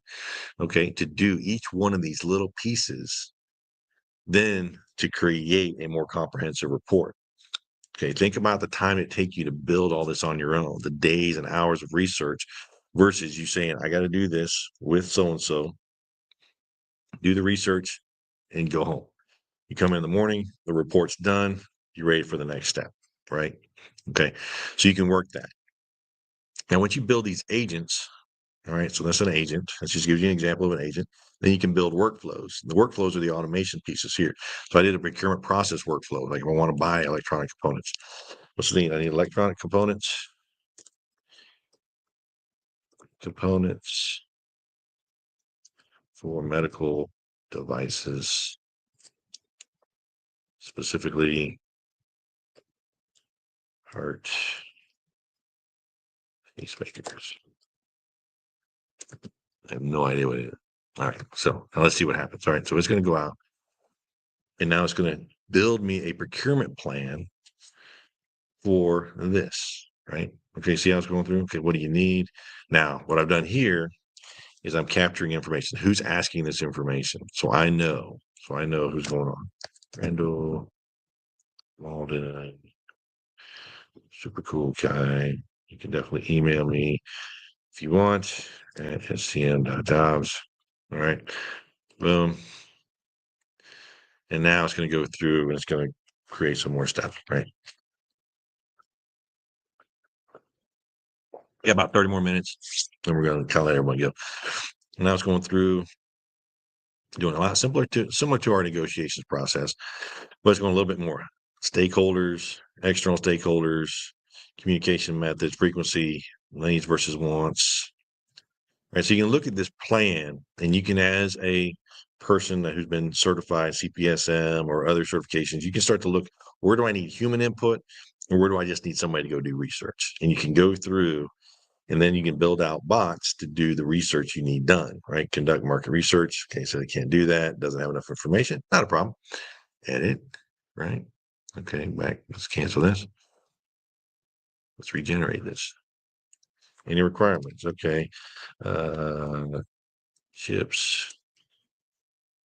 Speaker 3: Okay, to do each one of these little pieces, then to create a more comprehensive report. Okay, think about the time it take you to build all this on your own, the days and hours of research versus you saying, I got to do this with so-and-so, do the research and go home. You come in the morning, the report's done, you're ready for the next step, right? Okay, so you can work that. Now, once you build these agents, all right, so that's an agent. Let's just give you an example of an agent. Then you can build workflows. The workflows are the automation pieces here. So I did a procurement process workflow. Like if I want to buy electronic components, what's the need? I need electronic components for medical devices, specifically heart pacemakers. I have no idea what it is. All right, so now let's see what happens. All right, so it's going to go out, and now it's going to build me a procurement plan for this, right? Okay, see how it's going through? Okay, what do you need? Now, what I've done here is I'm capturing information. Who's asking this information? So I know who's going on. Randall Malden, super cool guy. You can definitely email me if you want at scm.jobs. All right, boom. And now it's going to go through and it's going to create some more stuff, right? Yeah, about 30 more minutes. Then we're going to kind of let everyone go. And now it's going through, doing a lot similar to our negotiations process, but it's going a little bit more. Stakeholders, external stakeholders, communication methods, frequency, needs versus wants. Right. So you can look at this plan and you can, as a person who's been certified CPSM or other certifications, you can start to look, where do I need human input and where do I just need somebody to go do research? And you can go through and then you can build out bots to do the research you need done, right? Conduct market research. Okay, so they can't do that. Doesn't have enough information. Not a problem. Edit, right? Okay, back. Let's cancel this. Let's regenerate this. Any requirements? Okay. Chips,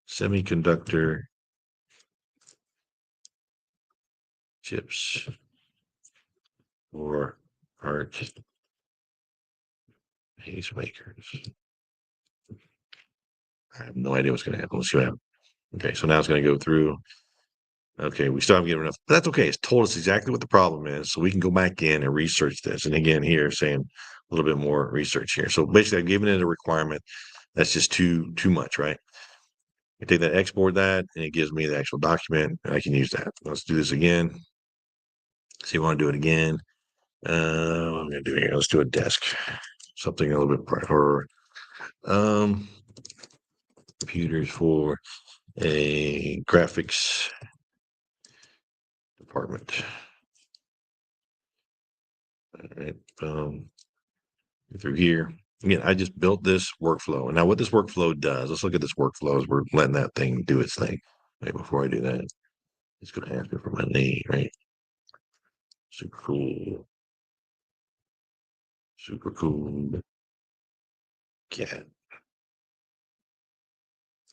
Speaker 3: semiconductor chips, or art pacemakers. I have no idea what's going to happen. Let's see what happens. Okay, so now it's going to go through. Okay, we still haven't given enough, but that's okay. It's told us exactly what the problem is, so we can go back in and research this. And again, here saying a little bit more research here. So basically, I've given it a requirement that's just too much, right? I take that, export that, and it gives me the actual document, and I can use that. Let's do this again. See, you want to do it again. What I'm going to do here, let's do a desk, something a little bit brighter. Computers for a graphics department. All right, through here. Again, I just built this workflow. And now what this workflow does, let's look at this workflow as we're letting that thing do its thing. Right, before I do that, it's going to ask me for my name, right? Super cool. Super cool. Cat.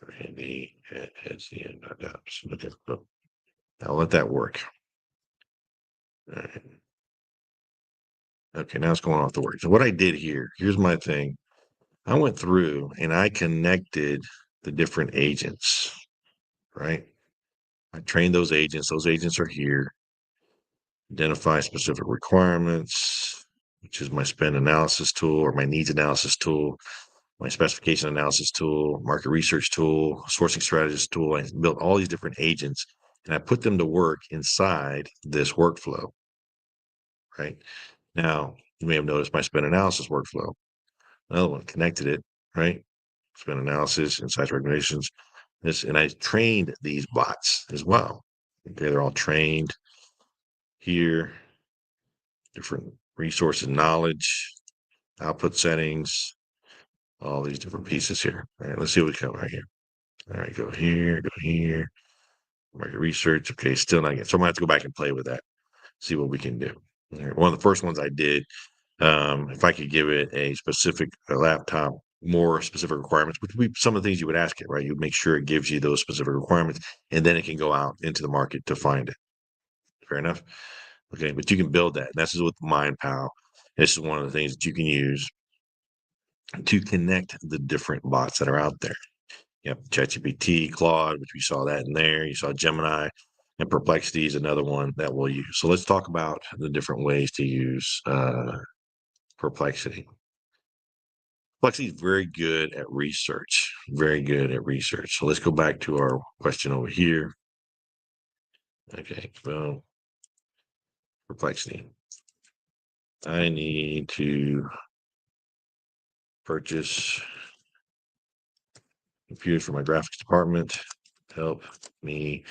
Speaker 3: Randy at scm.jobs. Okay, so I'll let that work. All right. Okay, now it's going off the work. So what I did here, here's my thing. I went through and I connected the different agents, right? I trained those agents. Those agents are here. Identify specific requirements, which is my spend analysis tool or my needs analysis tool, my specification analysis tool, market research tool, sourcing strategist tool. I built all these different agents and I put them to work inside this workflow, right? Now, you may have noticed my spend analysis workflow. Another one connected it, right? Spend analysis, insights, recommendations. This, and I trained these bots as well. Okay, they're all trained here. Different resources, knowledge, output settings, all these different pieces here. All right, let's see what we come right here. All right, go here, market research. Okay, still not yet. So I'm gonna have to go back and play with that, see what we can do. All right, one of the first ones I did, if I could give it a specific laptop, more specific requirements, which would be some of the things you would ask it, right? You'd make sure it gives you those specific requirements, and then it can go out into the market to find it. Fair enough. Okay, but you can build that. And this is with MindPal. This is one of the things that you can use to connect the different bots that are out there. Yep, ChatGPT, Claude, which we saw that in there. You saw Gemini, and Perplexity is another one that we'll use. So let's talk about the different ways to use Perplexity. Perplexity is very good at research, very good at research. So let's go back to our question over here. Okay, well, Perplexity. I need to purchase computers for my graphics department. Help me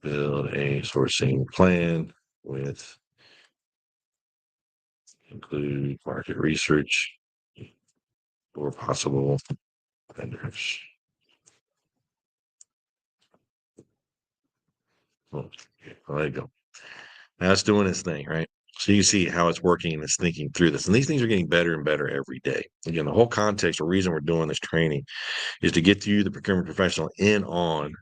Speaker 3: build a sourcing plan with include market research or possible vendors. Well, there you go. Now it's doing its thing, right? So you see how it's working and it's thinking through this. And these things are getting better and better every day. Again, the whole context or reason we're doing this training is to get you, the procurement professional, in on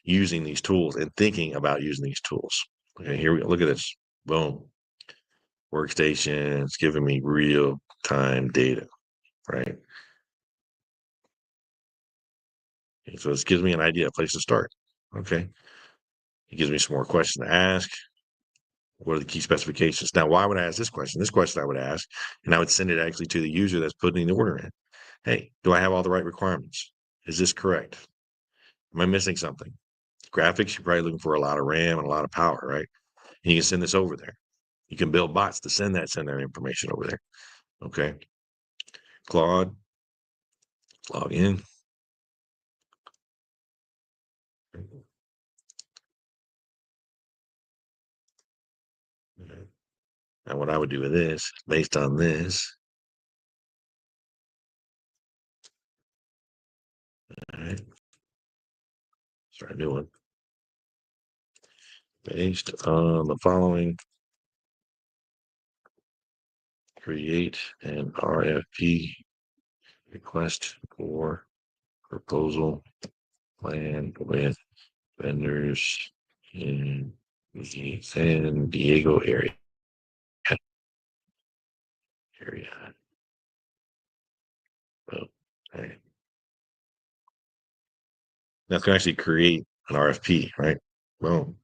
Speaker 3: using these tools and thinking about using these tools. Okay, here we go. Look at this. Boom. Workstation. It's giving me real time data, right? Okay, so this gives me an idea, a place to start. Okay. It gives me some more questions to ask. What are the key specifications? Now, why would I ask this question? This question I would ask, and I would send it actually to the user that's putting the order in. Hey, do I have all the right requirements? Is this correct? Am I missing something? Graphics, you're probably looking for a lot of RAM and a lot of power, right? And you can send this over there. You can build bots to send that information over there. Okay. Claude, log in. Now, what I would do with this, based on this, all right, start doing based on the following, create an RFP request for proposal plan with vendors in the San Diego area. Oh, right. That's going to actually create an RFP, right? Boom.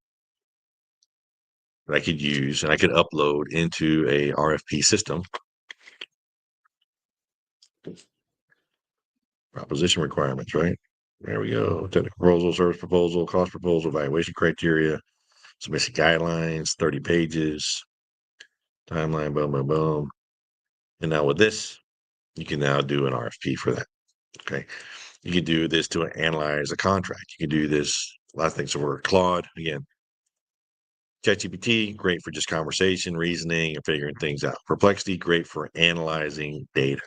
Speaker 3: That I could use and I could upload into a RFP system. Proposition requirements, right? There we go. Technical proposal, service proposal, cost proposal, evaluation criteria, some basic guidelines, 30 pages, timeline, boom, boom, boom. And now with this, you can now do an RFP for that. Okay. You can do this to analyze a contract. You can do this, a lot of things. So we're Claude, again, ChatGPT, great for just conversation, reasoning, and figuring things out. Perplexity, great for analyzing data.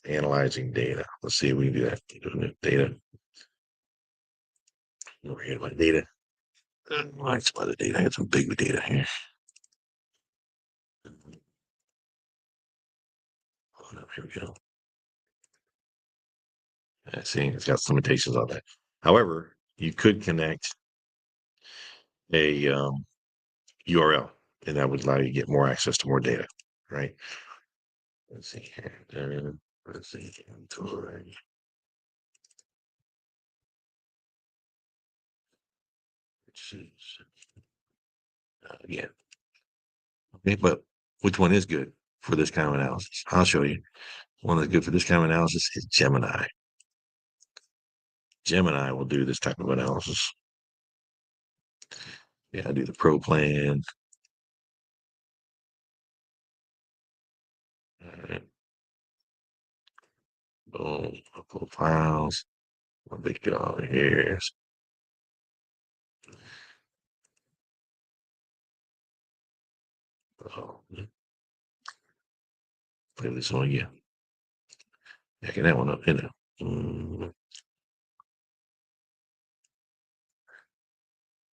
Speaker 3: Analyzing data. Let's see if we can do that. Data. Over here, my data. Some other data. I had some big data here. Here we go. See, it's got some limitations on that. However, you could connect a URL, and that would allow you to get more access to more data, right? Let's see here. Let's see. Again. Okay, but which one is good for this kind of analysis? I'll show you. One that's good for this kind of analysis is Gemini. Gemini will do this type of analysis. Yeah, I do the pro plan. All right. Boom. Upload files. What big deal here is. Oh, play this one again. Backing that one up,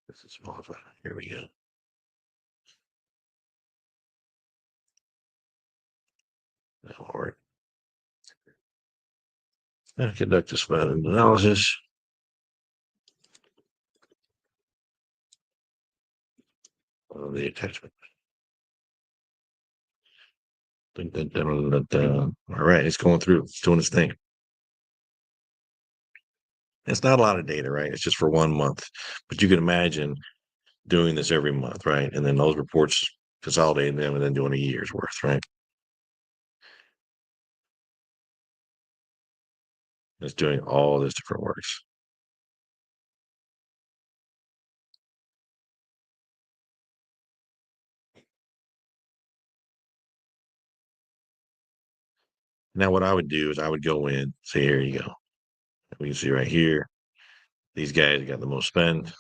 Speaker 3: This is modified. Here we go. That will work. And conduct a SWOT analysis. On the attachment. All right, it's going through. It's doing its thing. It's not a lot of data, right? It's just for 1 month, but you can imagine doing this every month, right? And then those reports, consolidating them, and then doing a year's worth, right? It's doing all this different works. Now, what I would do is I would go in, say, here you go. We can see right here, these guys got the most spend.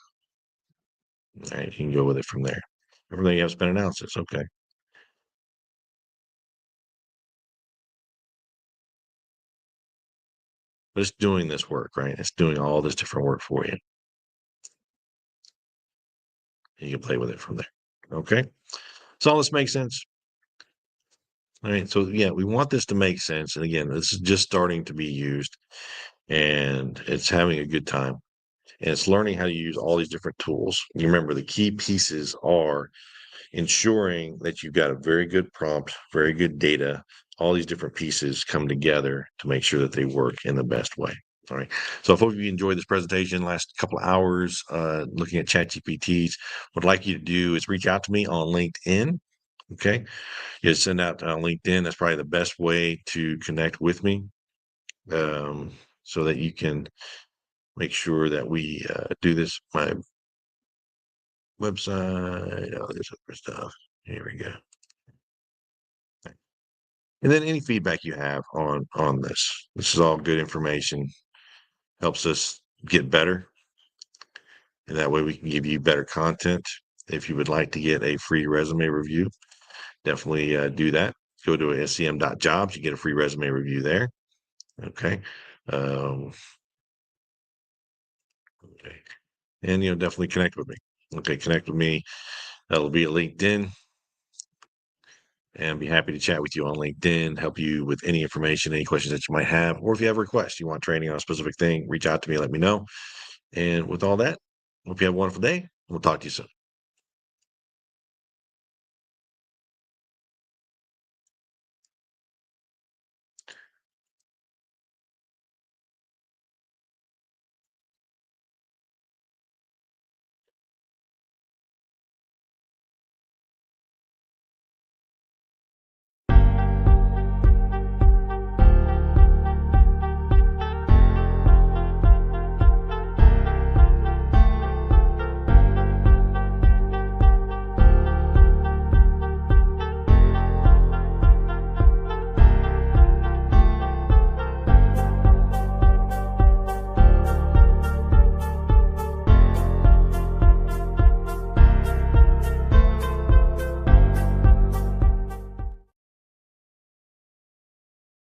Speaker 3: All right, you can go with it from there. From there, you have spend analysis. Okay. But it's doing this work, right? It's doing all this different work for you. You can play with it from there. Okay. So all this makes sense. All right. So yeah, we want this to make sense. And again, this is just starting to be used and it's having a good time. And it's learning how to use all these different tools. You remember the key pieces are ensuring that you've got a very good prompt, very good data, all these different pieces come together to make sure that they work in the best way. All right. So I hope you enjoyed this presentation, last couple of hours looking at ChatGPTs. What I'd like you to do is reach out to me on LinkedIn. Okay. You send out on LinkedIn. That's probably the best way to connect with me so that you can make sure that we do this. My website, all this other stuff. Here we go. And then any feedback you have on this. This is all good information. Helps us get better. And that way we can give you better content. If you would like to get a free resume review, definitely do that. Go to scm.jobs. You get a free resume review there. Okay. Okay. And definitely connect with me. Okay, connect with me. That'll be at LinkedIn. And be happy to chat with you on LinkedIn, help you with any information, any questions that you might have, or if you have a request, you want training on a specific thing, reach out to me, let me know. And with all that, hope you have a wonderful day. We'll talk to you soon.